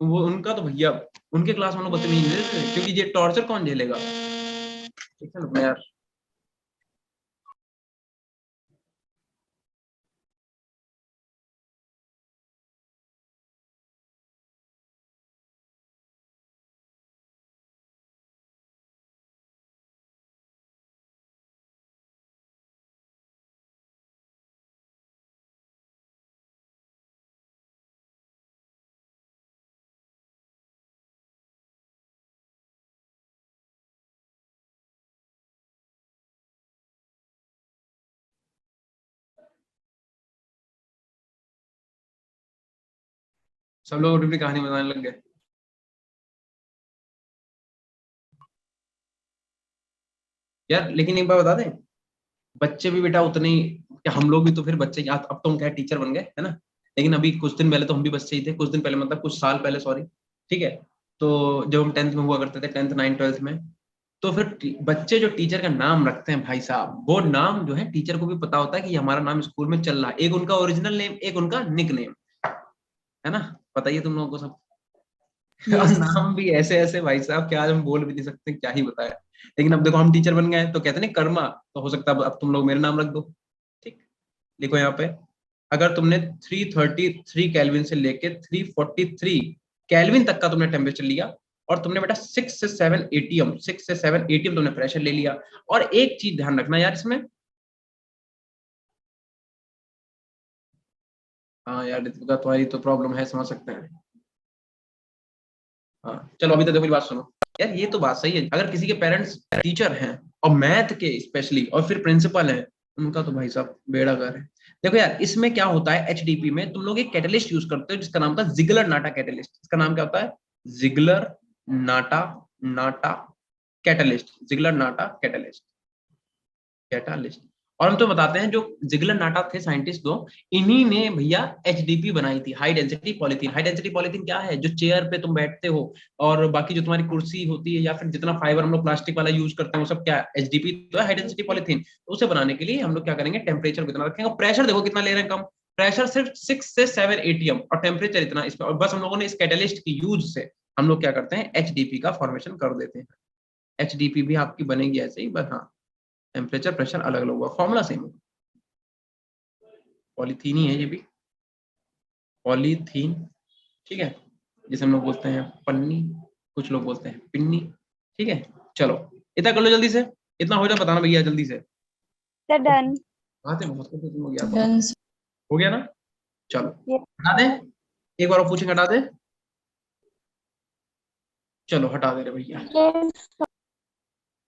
Speaker 1: वो उनका तो भैया, उनके क्लास में लोग बदतमीजी नहीं देते, क्योंकि ये टॉर्चर कौन झेलेगा, ठीक है ना यार। सब लोग अपनी अपनी कहानी बताने लग गए। यार लेकिन एक बार बता दें, बच्चे भी बेटा उतने ही, क्या हम लोग भी तो फिर बच्चे, अब तो हम क्या टीचर बन गए है ना, लेकिन अभी कुछ दिन पहले तो हम भी बच्चे ही थे, कुछ दिन पहले मतलब कुछ साल पहले, सॉरी, ठीक है। तो जब हम 10th में हुआ करते थे, 10th 9th 12th में, तो फिर बच्चे जो टीचर का नाम रखते हैं भाई साहब, वो नाम जो है टीचर को भी पता होता है कि ये हमारा नाम स्कूल में चल रहा है, एक उनका ओरिजिनल नेम, एक उनका निक नेम, है ना, पता ही है तुम लोगों को सब। और
Speaker 5: Yes.
Speaker 1: नाम भी ऐसे ऐसे भाई साहब, क्या आज हम बोल भी नहीं सकते, क्या ही बताया। लेकिन अब देखो हम टीचर बन गए हैं, तो कहते नहीं कर्मा, तो हो सकता है अब तुम लोग मेरे नाम रख दो। ठीक, लिखो यहाँ पे, अगर तुमने 333 केल्विन से लेके 343 केल्विन तक का तुमने टेम्परेचर लिया, और तुमने बेटा 6 से 7 एटीएम तुमने प्रेशर ले लिया। और एक चीज ध्यान रखना यार इसमें, हाँ यार रितिका तुम्हारी तो प्रॉब्लम है, समझ सकते हैं। हाँ चलो अभी तो देखो मेरी बात सुनो। यार ये तो बात सही है, अगर किसी के पेरेंट्स टीचर हैं और मैथ के स्पेशली, और फिर प्रिंसिपल हैं, उनका तो भाई साहब बेड़ा गर्क है। देखो यार इसमें क्या होता है, एचडीपी में तुम लोग एक कैटलिस्ट यूज करते हो जिसका नाम होता है जिगलर नाटा कैटलिस्ट। इसका नाम क्या होता है, Ziegler Natta Natta catalyst, Ziegler Natta catalyst, catalyst. और हम तो बताते हैं, जो जिगलर नाटा थे साइंटिस्ट दो, इन्हीं ने भैया एचडीपी बनाई थी, high density polythene. High density polythene क्या है, जो चेयर पे तुम बैठते हो और बाकी जो तुम्हारी कुर्सी होती है, या फिर जितना फाइबर हम लोग प्लास्टिक वाला यूज करते हैं, वो सब क्या एचडीपी तो है, हाई डेंसिटी पॉलीथीन। तो उसे बनाने के लिए हम लोग क्या करेंगे, टेम्परेचर कितना रखेंगे, और प्रेशर देखो कितना ले रहे हैं, कम प्रेशर सिर्फ 6 से 7 एटीएम, और टेम्परेचर इतना, इस पर बस हम लोगों ने इस कैटलिस्ट की यूज से हम लोग क्या करते हैं, एचडीपी का फॉर्मेशन कर देते हैं। एचडीपी भी आपकी बनेगी ऐसे ही, बस हाँ टेम्परेचर प्रेशर अलग अलग होगा, फॉर्मूला सेम होगा। पॉलीथीन ही है ये भी, पॉलीथीन, ठीक है, जिसे हम लोग बोलते हैं पन्नी, कुछ लोग बोलते हैं पिन्नी, ठीक है। चलो इतना कर लो जल्दी से, इतना हो जाए बताना भैया जल्दी से।
Speaker 2: Sir done.
Speaker 1: आते बहुत कुछ तुम लोग यार,
Speaker 5: Done.
Speaker 1: हो गया ना। चलो
Speaker 2: ये
Speaker 1: हटा दें, एक बार और पूछेंगे, हटा दें, चलो हटा दे रहे भैया।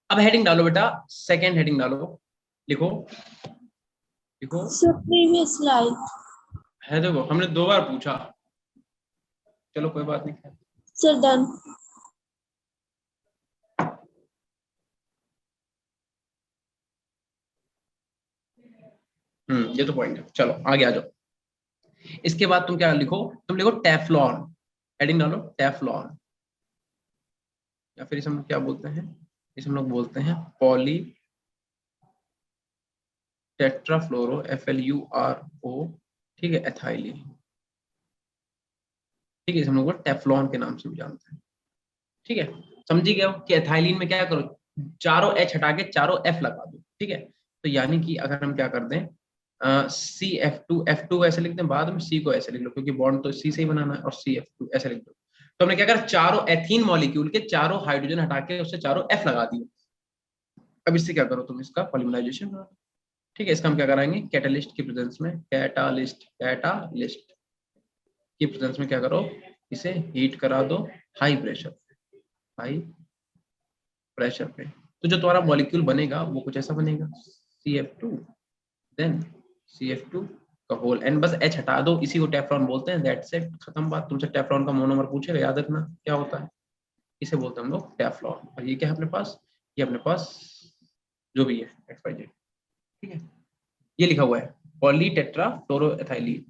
Speaker 1: अब हेडिंग डालो बेटा, सेकंड हेडिंग डालो, लिखो, लिखो।
Speaker 3: Sir previous slide.
Speaker 1: है देखो हमने 2 बार पूछा, चलो कोई बात नहीं।
Speaker 3: Sir done.
Speaker 1: ये तो पॉइंट है, चलो आगे आ जाओ। इसके बाद तुम क्या लिखो, तुम लिखो टेफ्लॉन, हेडिंग डालो टेफ्लॉन, या फिर इसे हम लोग क्या बोलते हैं, इसे हम लोग बोलते हैं पॉली टेट्राफ्लोरो, FLURO, ठीक है, एथाइलिन, ठीक है, इसे हम लोग टेफ्लॉन के नाम से भी जानते हैं, ठीक है। समझी गए हो कि एथाइलिन में क्या करो, चारों एच हटा के चारों एफ लगा दो, ठीक है। तो यानी कि अगर हम क्या कर दें, CF2 ऐसे लिख दें, बाद में सी को ऐसे लिख लो, क्योंकि बॉन्ड तो सी से ही बनाना है, और CF2 ऐसे लिख दो। तो हमने क्या करा, चारों एथीन मॉलिक्यूल के चारों हाइड्रोजन हटा के उससे चारों एफ लगा दिए। अब इससे क्या करो तुम, इसका पॉलीमराइजेशन करो, ठीक है। इसका हम क्या कराएंगे, कैटालिस्ट की प्रेजेंस में, कैटालिस्ट की प्रेजेंस में क्या करो, इसे हीट करा दो हाई प्रेशर, हाई प्रेशर पे। तो जो तुम्हारा मॉलिक्यूल बनेगा वो कुछ ऐसा बनेगा, CF2, देन CF2 का होल एंड, बस H हटा दो, इसी को टेफ्लॉन बोलते हैं, दैट्स इट, खत्म बात। तुमसे टेफ्लॉन का मोनोमर पूछेगा, याद रखना क्या होता है, इसे बोलते हैं हम लोग टेफ्लॉन। और ये क्या है अपने पास, ये अपने पास जो भी है XYZ, ठीक है, ये लिखा हुआ है पॉली टेट्रा फ्लोरोएथाइलीन।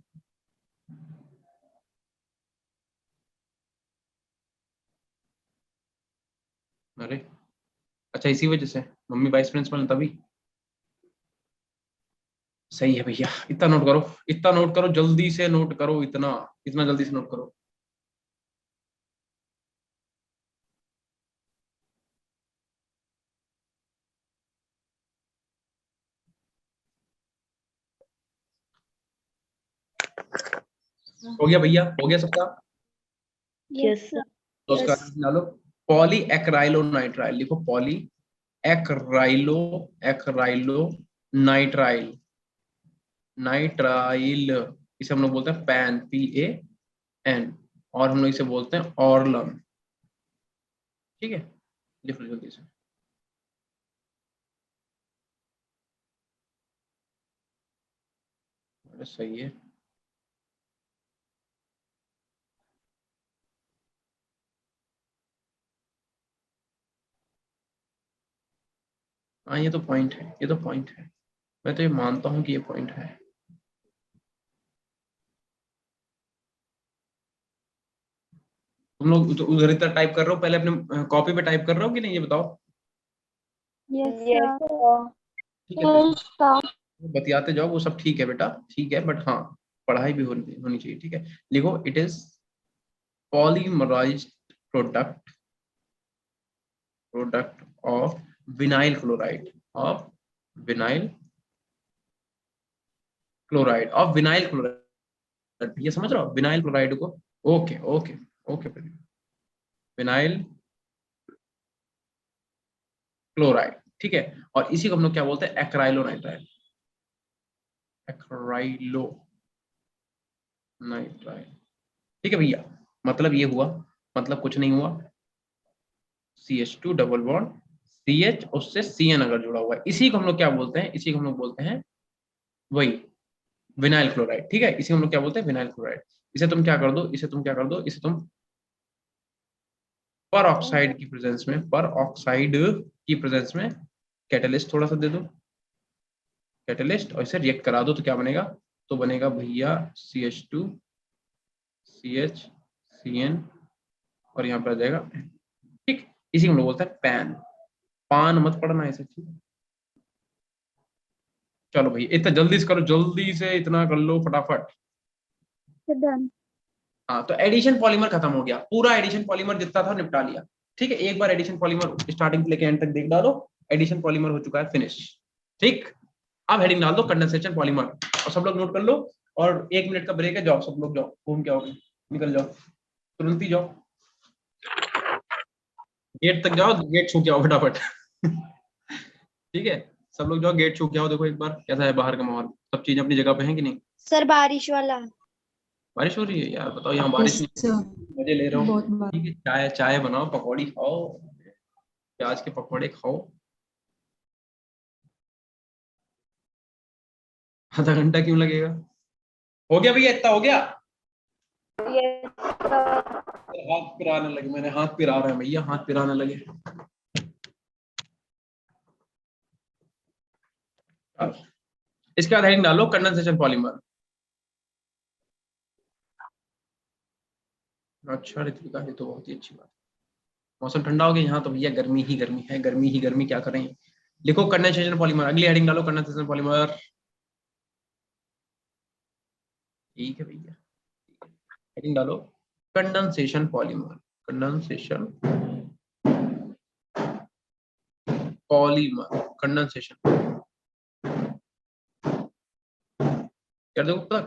Speaker 1: अरे अच्छा, इसी वजह से मम्मी वाइस प्रिंसिपल तभी, सही है भैया, इतना नोट करो, इतना नोट करो, जल्दी से नोट करो, इतना इतना जल्दी से नोट करो। हो गया भैया, हो गया सबका।
Speaker 2: Yes sir.
Speaker 1: तो उसका डालो, पॉली एक्राइलो नाइट्राइल, लिखो poly acrylo, acrylo nitrile, nitrile, इसे हम लोग बोलते हैं पैन, PAN, और हम लोग इसे बोलते हैं ऑर्लन, ठीक है। लिख लो जल्दी से। अरे सही है, हाँ ये तो पॉइंट है, ये तो पॉइंट है, मैं तो ये मानता हूँ कि ये पॉइंट है। तुम लोग तो उधर इतना टाइप कर रहे हो, पहले अपने कॉपी पे टाइप कर रहे हो कि नहीं ये बताओ।
Speaker 3: Yes
Speaker 2: Yes,
Speaker 3: sir.
Speaker 2: sir.
Speaker 1: ठीक है, तो बतियाते जाओ वो सब ठीक है बेटा, ठीक है, बट हाँ पढ़ाई भी होनी चाहिए, ठीक है। लिखो it is polymerised product product of vinyl chloride, of vinyl chloride, of vinyl chloride, ये समझ रहे हो विनाइल क्लोराइड को। Okay okay okay, vinyl chloride, ठीक है। और इसी को हम लोग क्या बोलते हैं, एक्राइलोनाइट्राइल, एक्राइलो नाइट्राइल, ठीक है भैया। मतलब ये हुआ, मतलब कुछ नहीं हुआ, CH2 डबल बॉन्ड CH, उससे CN अगर जुड़ा हुआ है, इसी को हम लोग क्या बोलते हैं, इसी को हम लोग बोलते हैं वही विनाइल क्लोराइड, ठीक है। इसी को हम लोग क्या बोलते हैं, विनाइल क्लोराइड। इसे तुम क्या कर दो, इसे तुम क्या कर दो, इसे तुम पर ऑक्साइड की प्रेजेंस में, पर ऑक्साइड की प्रेजेंस में कैटलिस्ट थोड़ा सा दे दो, कैटलिस्ट, और इसे रिएक्ट करा दो तो क्या बनेगा, तो बनेगा भैया CH2 CH CN, और यहाँ पर आ जाएगा, ठीक। इसी को हम लोग बोलते हैं पैन, पान मत पढ़ना ऐसे, ठीक। चलो भाई इतना जल्दी से करो, जल्दी से इतना कर लो फटाफट।
Speaker 3: डन।
Speaker 1: हाँ तो एडिशन पॉलीमर खत्म हो गया, पूरा एडिशन पॉलीमर जितना था निपटा लिया, ठीक है। एक बार एडिशन पॉलीमर स्टार्टिंग से लेके एंड तक देख डालो, एडिशन पॉलीमर हो चुका है फिनिश, ठीक। अब हेडिंग डाल दो कंडेंसेशन पॉलीमर, और सब लोग नोट कर लो, और 1 मिनट का ब्रेक है, जाओ सब लोग जाओ, घूम के आओगे, निकल जाओ, तुरंत ही जाओ, गेट तक जाओ, गेट छू के आओ फटाफट ठीक है, सब लोग जाओ गेट छू के आओ। देखो एक बार कैसा है बाहर का माहौल, सब चीजें अपनी जगह पे हैं कि नहीं।
Speaker 2: सर बारिश वाला।
Speaker 1: बारिश हो रही है यार, बताओ यहाँ बारिश
Speaker 5: यस
Speaker 1: नहीं,
Speaker 5: सर,
Speaker 1: मजे ले रहे हो,
Speaker 5: बहुत बार।
Speaker 1: ठीक है। चाय चाय बनाओ, पकौड़ी खाओ, प्याज के पकौड़े खाओ, आधा घंटा क्यों लगेगा, हो गया भैया, इतना हो गया।
Speaker 2: Yes, sir.
Speaker 1: हाथ पिराने लगे, मैंने हाथ पिरा रहे हैं भैया, हाथ पिराने लगे। अब इसके बाद हेडिंग डालो कंडेंसेशन पॉलीमर। अच्छा ऋतिका, ये तो बहुत ही अच्छी बात है। मौसम ठंडा हो गया, यहाँ तो भैया गर्मी ही गर्मी है, गर्मी ही गर्मी, क्या करें। लिखो कंडेंसेशन पॉलीमर, अगली हेडिंग डालो कंडेंसेशन पॉलीमर, ठीक है भैया। हेडिंग डालो condensation polymer, condensation polymer, condensation. यार देखो पता,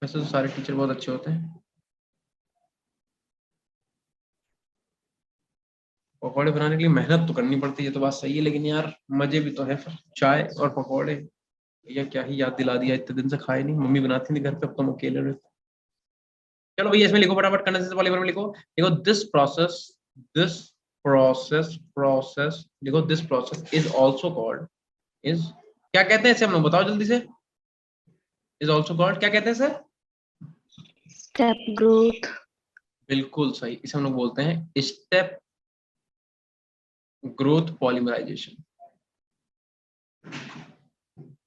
Speaker 1: वैसे तो सारे टीचर बहुत अच्छे होते हैं, पकौड़े बनाने के लिए मेहनत तो करनी पड़ती है, तो बात सही है, लेकिन यार मजे भी तो है फिर, चाय और पकौड़े, भैया क्या ही याद दिला दिया, इतने दिन से खाए नहीं, मम्मी बनाती थी घर पे, अब तो हम अकेले रहते। चलो भैया इसमें लिखो फटाफट, कंडेंसेशन पॉलीमर में लिखो, लिखो दिस प्रोसेस लिखो, this process is also called, is, क्या कहते हैं इसे हम लोग, बताओ जल्दी से, इज ऑल्सो कॉल्ड, क्या कहते हैं सर,
Speaker 4: स्टेप ग्रोथ।
Speaker 1: बिल्कुल सही, इसे हम लोग बोलते हैं step growth polymerization,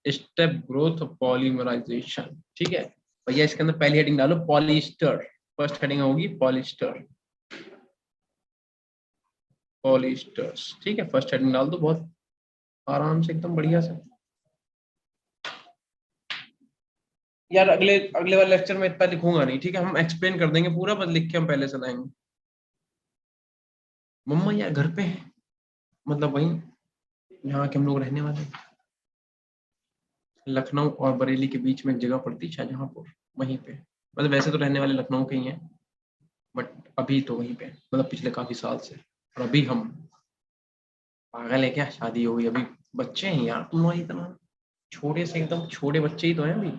Speaker 1: step growth polymerization, ठीक है भैया। इसके अंदर पहली हेडिंग डालो पॉलिस्टर, फर्स्ट हेडिंग होगी पॉलिस्टर, पॉलिस्टर्स, ठीक है, फर्स्ट हेडिंग डाल दो बहुत आराम से, एकदम बढ़िया से। यार अगले अगले वाले लेक्चर में इतना लिखूंगा नहीं, ठीक है, हम एक्सप्लेन कर देंगे पूरा, बस लिख के हम पहले से लाएंगे। मम्मा यार घर पे है, मतलब वहीं यहाँ के हम लोग रहने वाले हैं, लखनऊ और बरेली के बीच में एक जगह पड़ती है शाहजहांपुर, वहीं पे, मतलब वैसे तो रहने वाले लखनऊ के ही हैं, बट अभी तो वहीं पे, मतलब पिछले काफी साल से। और अभी हम, पागल है क्या, शादी हो गई, अभी बच्चे हैं यार, तुम लोग इतना छोटे से, एकदम छोटे बच्चे ही तो हैं अभी,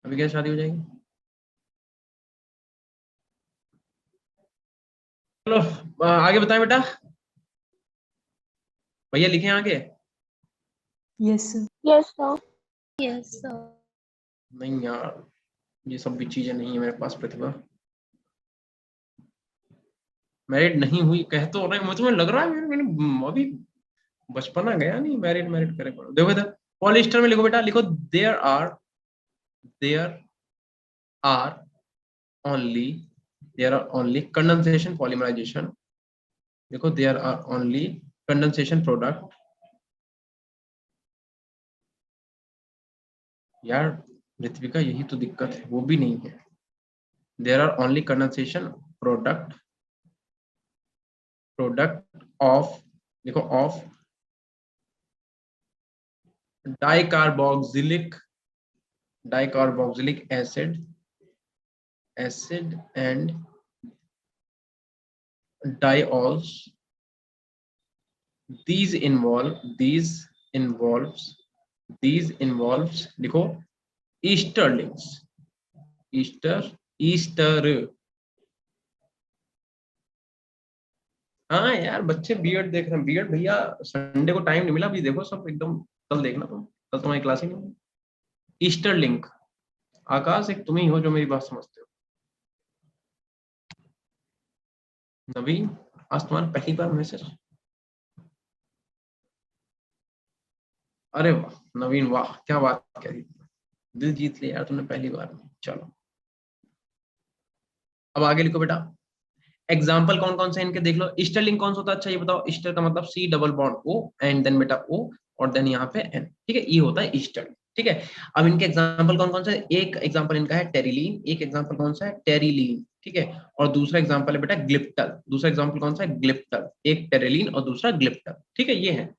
Speaker 1: अभी क्या शादी हो जाएगी। चलो आगे बताएं बेटा, भैया लिखें आगे।
Speaker 5: Yes sir,
Speaker 2: Yes, sir.
Speaker 4: Yes sir.
Speaker 1: नहीं यार, ये सब भी चीजें नहीं है मेरे पास प्रतिभा, मैरिड नहीं हुई कह तो रहे, मुझे लग रहा है मैंने अभी बचपना गया नहीं, मैरिड मैरिड करे पड़ो। देखो इधर पॉलिएस्टर में लिखो बेटा, लिखो there are only condensation polymerisation. देखो there are only condensation product. यार ऋत्विका यही तो दिक्कत है, वो भी नहीं है। There are only condensation product of, देखो of dicarboxylic acid and diols. These involves लिखो ईस्टर लिंक्स, ईस्टर। हाँ यार बच्चे बीएड देख रहे हैं, बीएड भैया संडे को टाइम नहीं मिला अभी, देखो सब एकदम कल देखना तुम, कल तुम्हारी क्लास ही नहीं। ईस्टर लिंक, आकाश एक तुम ही हो जो मेरी बात समझते हो। नवीन आज तुम्हारा पहली बार मैसेज, अरे वाह नवीन वाह क्या बात करी, दिल जीत लिया यार तुमने पहली बार में। चलो अब आगे लिखो बेटा, एग्जाम्पल कौन कौन से इनके देख लो। ईस्टर लिंक कौन सा होता है, अच्छा ये बताओ। ईस्टर का मतलब c double bond o and then बेटा ओ और देन यहाँ पे एन, ठीक है, ये होता है ईस्टर। ठीक है, अब इनके एग्जाम्पल कौन कौन से, एक एग्जाम्पल इनका है टेरिलीन, एक एग्जाम्पल कौन सा है टेरिलीन, ठीक है, और दूसरा एग्जाम्पल है बेटा ग्लिप्टल। दूसरा एग्जाम्पल कौन सा है ग्लिप्टल, एक टेरिलीन और दूसरा ग्लिप्टल, ठीक है ये है।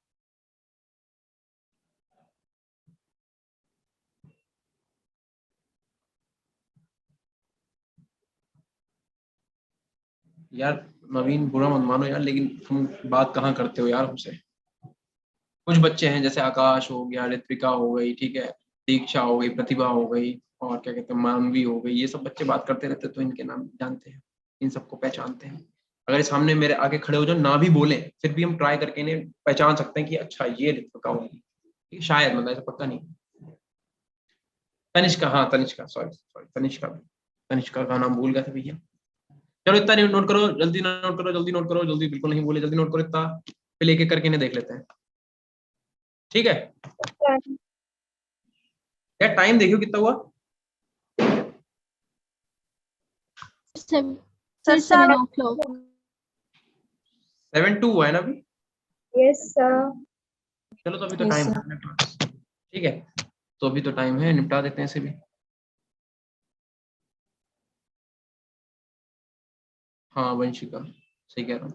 Speaker 1: यार नवीन बुरा मत मानो यार, लेकिन तुम बात कहाँ करते हो यार हमसे। कुछ बच्चे हैं जैसे आकाश हो गया, ऋत्विका हो गई, ठीक है, दीक्षा हो गई, प्रतिभा हो गई, और क्या कहते हैं मानवी हो गई, ये सब बच्चे बात करते रहते तो इनके नाम जानते हैं, इन सबको पहचानते हैं। अगर ये सामने मेरे आगे खड़े हो जाओ ना भी बोले फिर भी हम ट्राई करके इन्हें पहचान सकते हैं कि अच्छा ये ऋत्विका होगी, शायद, मतलब ऐसा पक्का नहीं। तनिष्का, हाँ तनिष्का, सॉरी सॉरी तनिष्का भी, तनिष्का का नाम भूल गए थे भैया। चलो इतना नोट करो, जल्दी नोट करो, जल्दी नोट करो, जल्दी बिल्कुल नहीं भूले, जल्दी नोट करो इतना, फिर एक एक करके इन्हें देख लेते हैं, ठीक है। यार टाइम देखियो कितना हुआ।
Speaker 3: Sir 7 o'clock।
Speaker 1: 7:02 हुआ है ना अभी।
Speaker 2: Yes sir.
Speaker 1: चलो तो अभी तो
Speaker 5: Yes,
Speaker 1: टाइम
Speaker 5: sir.
Speaker 1: है, ठीक है, तो अभी तो टाइम है, निपटा देते हैं इसे भी। हाँ वंशिका सही कह रहा हूँ।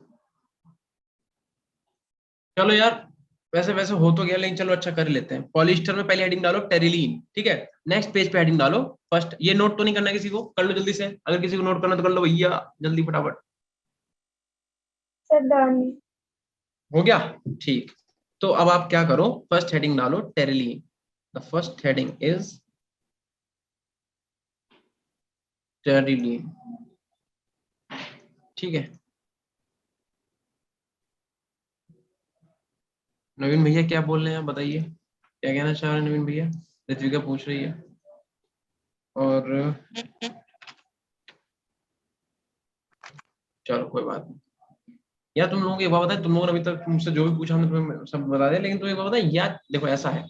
Speaker 1: चलो यार वैसे वैसे हो तो गया, लेकिन चलो अच्छा कर लेते हैं। पॉलिएस्टर में पहले हेडिंग डालो टेरिलीन, ठीक है, नेक्स्ट पेज पे हेडिंग डालो फर्स्ट। ये नोट तो नहीं करना किसी को, कर लो जल्दी से, अगर किसी को नोट करना तो कर लो भैया, जल्दी फटाफट।
Speaker 2: Sir done.
Speaker 1: हो गया, ठीक। तो अब आप क्या करो, फर्स्ट हेडिंग डालो terylene, the first heading is terylene, ठीक है। नवीन भैया क्या बोल रहे हैं बताइए, क्या कहना चाह रहे हैं नवीन भैया, ऋत्विका पूछ रही है। और चलो कोई बात नहीं यार, तुम लोगों को एक बात बताए, तुम लोगों ने अभी तक मुझसे जो भी पूछा हमने तुम्हें सब बता दिया, लेकिन तुम्हें एक बात बताए यार, देखो ऐसा है,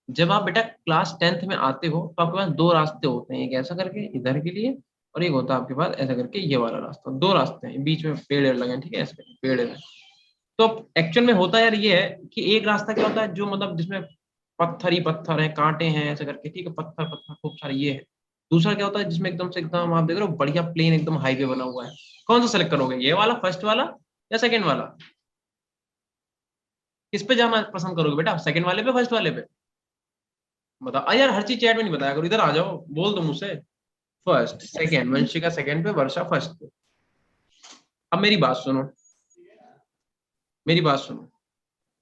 Speaker 1: जब आप बेटा क्लास 10th में आते हो तो आपके पास दो रास्ते होते हैं, एक ऐसा करके इधर के लिए, और एक होता है आपके पास ऐसा करके ये वाला रास्ता, दो रास्ते हैं, बीच में पेड़ लगे हैं, ठीक है, ऐसे पेड़ है। तो एक्चुअल में होता यार ये है कि एक रास्ता क्या होता है जो मतलब जिसमें पत्थर ही पत्थर है, कांटे हैं ऐसे करके, ठीक है, पत्थर पत्थर खूब सारे ये है। दूसरा क्या होता है जिसमें एकदम से एकदम आप देख रहे हो बढ़िया प्लेन एकदम हाईवे बना हुआ है। कौन सा सेलेक्ट करोगे, ये वाला फर्स्ट वाला या सेकंड वाला, किस पे जाना पसंद करोगे बेटा, सेकंड वाले पे फर्स्ट वाले पे, बताओ यार, हर चीज चैट में नहीं बताया करो, इधर आ जाओ बोल दो मुझसे। फर्स्ट सेकंड, वंशिका सेकंड पे, वर्षा फर्स्ट पे। अब मेरी बात सुनो, मेरी बात सुनो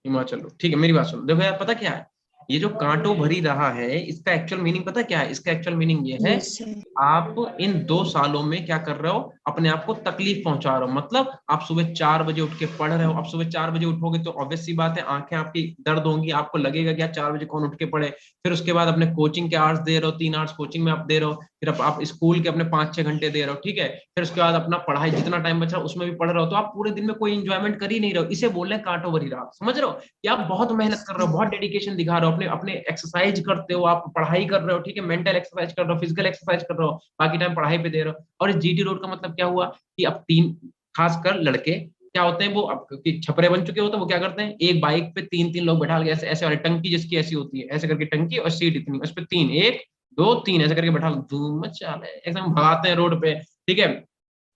Speaker 1: हिमाचल लो, ठीक है, मेरी बात सुनो, देखो यार पता क्या है, ये जो कांटों भरी रहा है इसका एक्चुअल मीनिंग पता क्या है, इसका एक्चुअल मीनिंग ये है
Speaker 5: Yes, sir.
Speaker 1: आप इन 2 सालों में क्या कर रहे हो, अपने आप को तकलीफ पहुंचा रहे हो। मतलब आप सुबह 4 बजे उठ के पढ़ रहे हो, आप सुबह 4 बजे उठोगे तो ऑब्वियस सी बात है आंखें आपकी दर्द होंगी, आपको लगेगा कि यार 4 बजे कौन उठ के पढ़े। फिर उसके बाद अपने कोचिंग के आवर्स दे रहे हो, 3 आवर्स कोचिंग में आप दे रहे हो, फिर आप स्कूल के अपने 5-6 घंटे दे रहे हो, ठीक है, फिर उसके बाद अपना पढ़ाई जितना टाइम बच रहा है उसमें भी पढ़ रहे हो, तो आप पूरे दिन में कोई इंजॉयमेंट कर ही नहीं रहे हो। इसे बोल रहे हैं कांटो भरी राह। समझ रहे हो कि आप बहुत मेहनत कर रहे हो, बहुत डेडिकेशन दिखा रहे हो, अपने अपने एक्सरसाइज करते हो, आप पढ़ाई कर रहे हो, ठीक है, मेंटल एक्सरसाइज कर रहे हो, फिजिकल एक्सरसाइज कर रहे हो, बाकी टाइम पढ़ाई पे दे रहे हो। और इस जीटी रोड का मतलब क्या हुआ कि अब तीन, खासकर लड़के क्या होते हैं, वो अब क्योंकि छपरे बन चुके होते हैं, वो क्या करते हैं, एक बाइक पे 3-3 लोग बैठा के, ऐसे ऐसे वाली टंकी जिसकी ऐसी होती है, ऐसे करके टंकी और सीट इतनी, उस पर 3, 1, 2, 3 ऐसे करके बैठा, धूम मचा ले, एकदम भगाते हैं रोड पे, ठीक है,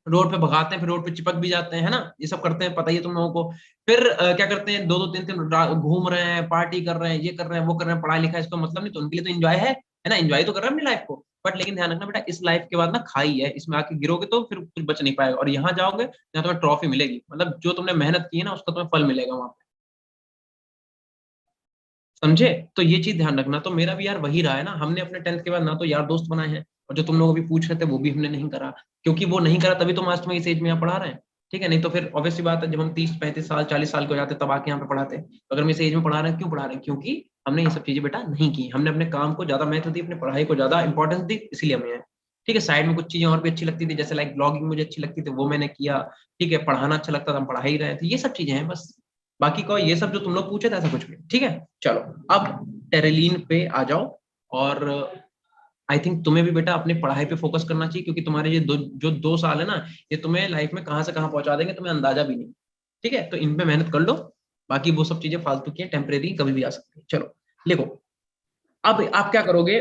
Speaker 1: रोड पे भगाते हैं, फिर रोड पे चिपक भी जाते हैं, है ना, ये सब करते हैं, पता ही है तुम लोगों को। फिर क्या करते हैं, 2-2, 3-3 घूम रहे हैं, पार्टी कर रहे हैं, ये कर रहे हैं, वो कर रहे हैं, पढ़ाई लिखाई इसका मतलब नहीं, तो उनके लिए तो एंजॉय है ना, एंजॉय तो कर रहे हैं अपनी लाइफ को। बट लेकिन ध्यान रखना बेटा, इस लाइफ के बाद ना खाई है, इसमें आके गिरोगे तो फिर कुछ बच नहीं पाएगा, और यहाँ जाओगे जहाँ तुम्हें ट्रॉफी मिलेगी, मतलब जो तुमने मेहनत की है ना उसका तुम्हें फल मिलेगा वहां पे, समझे। तो ये चीज ध्यान रखना। तो मेरा भी यार वही रहा है ना, हमने अपने 10th के बाद ना तो यार दोस्त बनाए हैं, और जो तुम लोग अभी पूछ रहे थे वो भी हमने नहीं करा, क्योंकि वो नहीं करा तभी तो हम आज तुम्हें इस एज में यहाँ पढ़ा रहे हैं, ठीक है। नहीं तो फिर ऑब्वियसली बात है, जब हम 30-35 साल 40 साल के हो जाते तब आके यहाँ पे पढ़ाते। तो अगर हम इस एज में पढ़ा रहे हैं, क्यों पढ़ा रहे हैं, क्योंकि हमने ये सब चीजें बेटा नहीं की, हमने अपने काम को ज्यादा महत्व दी, अपने पढ़ाई को ज्यादा इंपॉर्टेंस दी, इसलिए हमें है, ठीक है। साइड में कुछ चीजें और भी अच्छी लगती थी, जैसे लाइक ब्लॉगिंग मुझे अच्छी लगती थी, वो मैंने किया, ठीक है, पढ़ाना अच्छा लगता था, हम पढ़ा ही रहे थे, ये सब चीजें हैं बस। बाकी को ये सब जो तुम लोग पूछे थे ऐसा कुछ भी, ठीक है। चलो अब टेरेलीन पे आ जाओ, और आई थिंक तुम्हें भी बेटा अपनी पढ़ाई पे फोकस करना चाहिए, क्योंकि तुम्हारे ये जो 2 साल है ना, ये तुम्हें लाइफ में कहाँ से कहाँ पहुंचा देंगे तुम्हें अंदाजा भी नहीं, ठीक है। तो इनपे मेहनत कर लो, बाकी वो सब चीजें फालतू की हैं, टेम्परेरी, कभी भी आ सकती है। चलो लिखो, अब आप क्या करोगे,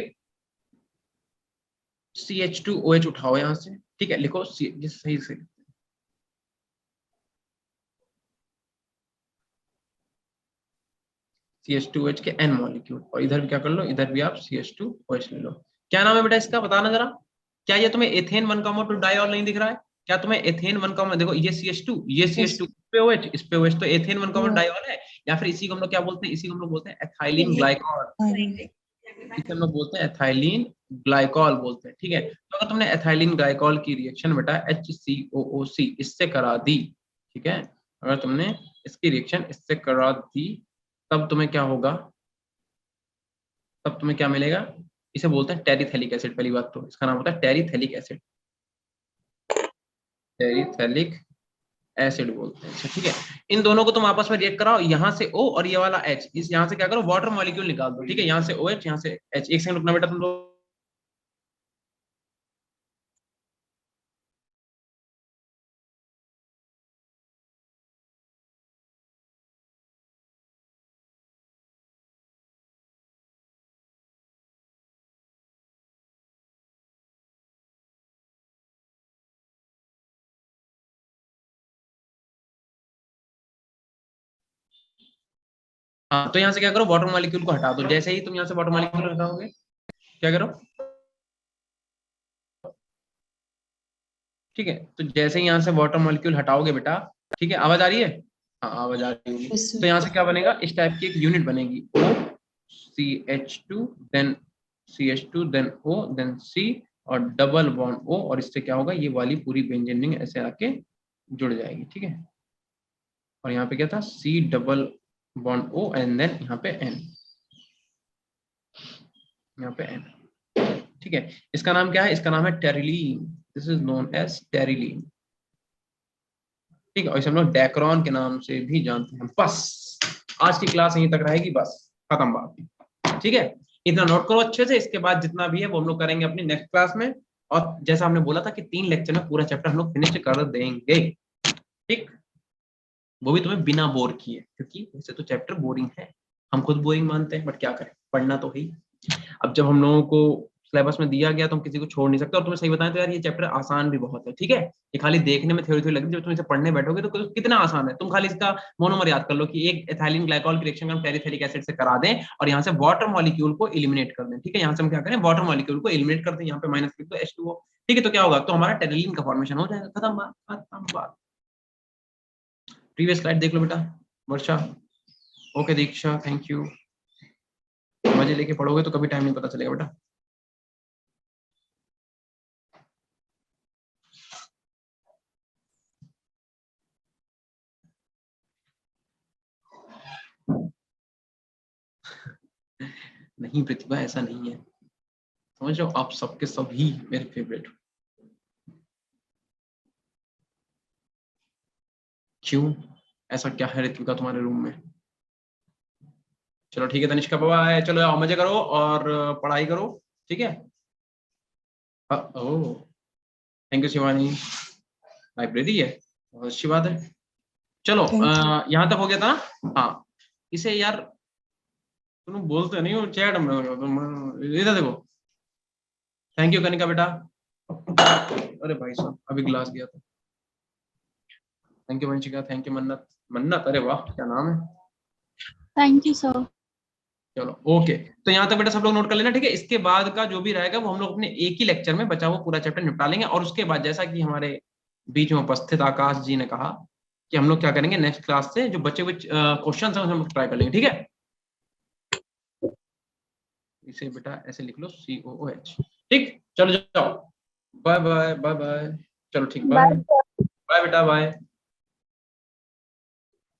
Speaker 1: CH2OH उठाओ यहाँ से, ठीक है, लिखो सही से, CH2OH के N मॉलिक्यूल, और इधर भी क्या कर लो, इधर भी आप CH2OH ले लो। क्या नाम है बेटा इसका, बताना जरा। क्या ये तुम्हें एथेन 1,2 डाइऑल नहीं दिख रहा है? क्या तुम्हें एथेन 1, देखो ये CH2, ये CH2,
Speaker 5: Yes.
Speaker 1: इस पे OH, इस पे OH, तो एथेन 1,
Speaker 5: Yeah.
Speaker 1: डाइऑल है। या फिर इसी को हम लोग क्या बोलते हैं, इसी को हम लोग बोलते हैं एथाइलिन ग्लाइकॉल,
Speaker 5: I
Speaker 1: इसे हम लोग बोलते हैं एथाइलिन ग्लाइकॉल बोलते हैं, ठीक है। तो अगर तुमने एथाइलिन ग्लाइकॉल की रिएक्शन बेटा HCOOC इससे करा दी, ठीक है, अगर तुमने इसकी रिएक्शन इससे करा दी, तब तुम्हें क्या होगा, तब तुम्हें क्या मिलेगा, इसे बोलते हैं टेरिथेलिक एसिड। पहली बात तो इसका नाम होता है टेरिथेलिक एसिड, टेरिथेलिक एसिड बोलते हैं, अच्छा ठीक है। इन दोनों को तुम आपस में रिएक्ट कराओ, यहाँ से O और ये वाला H, इस यहाँ से क्या करो, वाटर मॉलिक्यूल निकाल दो, ठीक है, यहाँ से OH, यहाँ से H। एक सेकंड रुकना बेटा तुम लोग, हाँ, तो यहाँ से क्या करो, वाटर मॉलिक्यूल को हटा दो। जैसे ही तुम यहाँ से वाटर मॉलिक्यूल हटाओगे, क्या करो, ठीक है, तो जैसे ही यहाँ से वाटर मॉलिक्यूल हटाओगे बेटा, ठीक है, आवाज आ रही है, हाँ आवाज आ रही होगी।
Speaker 5: Yes, sir.
Speaker 1: तो यहाँ से क्या बनेगा, इस टाइप की एक यूनिट बनेगी, OCH2 then CH2 then O then C, और डबल बॉन्ड O, और इससे क्या होगा, ये वाली पूरी बेंजीन रिंग ऐसे आके जुड़ जाएगी, ठीक है। और यहाँ पे क्या था, C double bond O and then यहाँ पे N, यहाँ पे N, ठीक है। इसका नाम क्या है, इसका नाम है Terylene, this is known as Terylene, ठीक है। और इसे हम लोग डेक्रोन के नाम से भी जानते हैं। बस आज की क्लास यहीं तक रहेगी, बस खत्म बात, ठीक है। इतना नोट करो अच्छे से, इसके बाद जितना भी है वो हम लोग करेंगे अपनी नेक्स्ट क्लास में। और जैसा हमने बोला था कि 3 लेक्चर में पूरा चैप्टर हम लोग फिनिश कर देंगे, ठीक, वो भी तुम्हें बिना बोर किए, क्योंकि वैसे तो चैप्टर बोरिंग है, हम खुद बोरिंग मानते हैं, बट क्या करें, पढ़ना तो है ही। अब जब हम लोगों को सिलेबस में दिया गया तो हम किसी को छोड़ नहीं सकते। और तुम्हें सही बताएं तो यार ये चैप्टर आसान भी बहुत है, ठीक है। ये खाली देखने में थ्योरी थ्योरी लगती है, जब तुम इसे पढ़ने बैठोगे तो कितना आसान है। तुम खाली इसका मोनोमर याद कर लो कि एक एथिलीन ग्लाइकॉल की रिएक्शन हम टेरिथेलिक एसिड से करा दें, और यहाँ से वाटर मॉलिक्यूल को एलिमिनेट कर दें, ठीक है। यहाँ से हम क्या करें, वाटर मॉलिक्यूल को एलिमिनेट कर दें, यहाँ पे माइनस लिख दो H2O, ठीक है। तो क्या होगा, तो हमारा टेरिलीन का फॉर्मेशन हो जाएगा, खत्म बात, खत्म बात। प्रीवियस स्लाइड देख लो बेटा, वर्षा, ओके दीक्षा, थैंक यू। मजे लेके पढ़ोगे तो कभी टाइम नहीं पता चलेगा बेटा। नहीं प्रतिभा, ऐसा नहीं है, समझ रहे हो, आप सबके सभी मेरे फेवरेट हो। क्यों, ऐसा क्या है ऋत्विका तुम्हारे रूम में? चलो ठीक है तनिष्का, बाय। चलो आओ मजे करो और पढ़ाई करो, ठीक है। Oh thank you Shivani, library है, बहुत अच्छी बात है। चलो यहाँ तक हो गया था। हाँ इसे यार तुम बोलते नहीं हो चैट में, तुम इधर देखो। थैंक यू कनिका बेटा। अरे भाई साहब अभी ग्लास गया था। Thank you Vanshika, thank you मन्नत। मन्नत, अरे वाह क्या नाम है।
Speaker 4: Thank you sir.
Speaker 1: चलो ओके, तो यहाँ तक बेटा सब लोग नोट कर लेना, ठीक है। इसके बाद का जो भी रहेगा वो हम लोग अपने एक ही लेक्चर में बचा हुआ पूरा चैप्टर निपटा लेंगे। और उसके बाद जैसा कि हमारे बीच में उपस्थित आकाश जी ने कहा कि हम लोग क्या करेंगे, नेक्स्ट क्लास से जो बचे हुए क्वेश्चन है हम ट्राई कर लेंगे, ठीक है। इसे बेटा ऐसे लिख लो COOH, ठीक। चलो जाओ, बाय बाय बाय बाय। चलो ठीक, बाय बाय बेटा, bye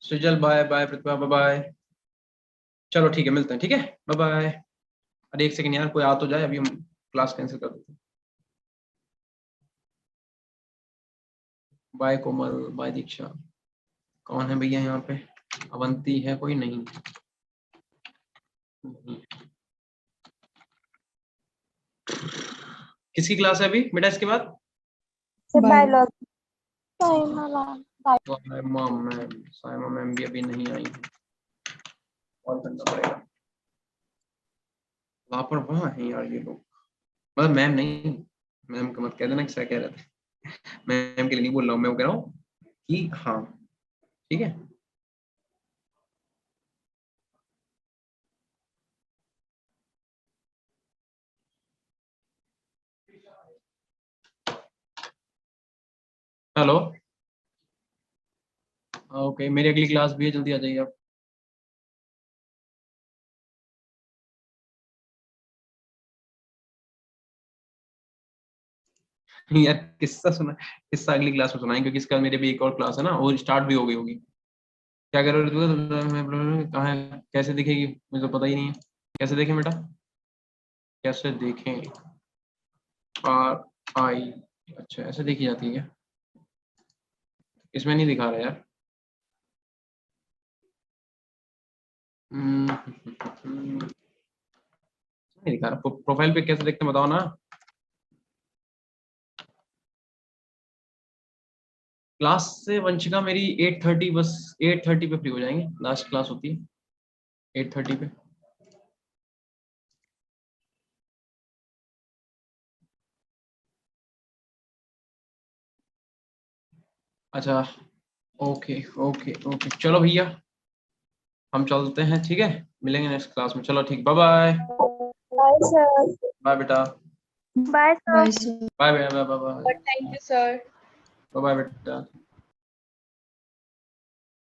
Speaker 1: Sujal, bye bye Pratibha, bye bye. चलो ठीक है मिलते हैं, ठीक है, बाय बाय। अरे एक सेकंड यार, कोई आ तो जाए, अभी हम क्लास कैंसिल कर देते हैं। बाय कोमल, बाय दीक्षा। कौन है भैया यहाँ पे? अवंती है कोई? नहीं, किसकी क्लास है अभी बेटा इसके बाद?
Speaker 3: बायोलॉजी।
Speaker 1: साइमा मैम भी अभी नहीं आई है, कॉल करना पड़ेगा। लापरवाह है यार ये लोग, मतलब मैम नहीं, मैम का मत कह देना क्या कह रहे थे। मैम के लिए नहीं बोल रहा हूँ, मैं कह रहा हूँ कि हाँ ठीक है। हेलो, ओके मेरी अगली क्लास भी है, जल्दी आ जाइए आप। यार किस्सा सुना, किस्सा अगली क्लास में सुनाएंगे, क्योंकि इसका मेरे भी एक और क्लास है ना, वो स्टार्ट भी हो गई होगी। क्या कर रहे हो? कहाँ है, कैसे दिखेगी मुझे तो पता ही नहीं है। कैसे देखें बेटा, कैसे देखें? RI, अच्छा ऐसे देखी जाती है क्या? इसमें नहीं दिखा रहा यार। नहीं दिखा रहा, प्रोफाइल पे कैसे देखते हैं बताओ ना। क्लास से वंशिका मेरी 8:30, बस 8:30 पे फ्री हो जाएंगे, लास्ट क्लास होती है 8:30 पे। अच्छा ओके ओके ओके, चलो भैया हम चलते हैं, ठीक है, मिलेंगे नेक्स्ट क्लास में। चलो ठीक, bye bye.
Speaker 2: Bye sir.
Speaker 1: Bye बेटा,
Speaker 2: bye sir.
Speaker 5: Bye sir.
Speaker 1: Bye bye bye bye bye
Speaker 6: thank you sir.
Speaker 1: Bye बेटा।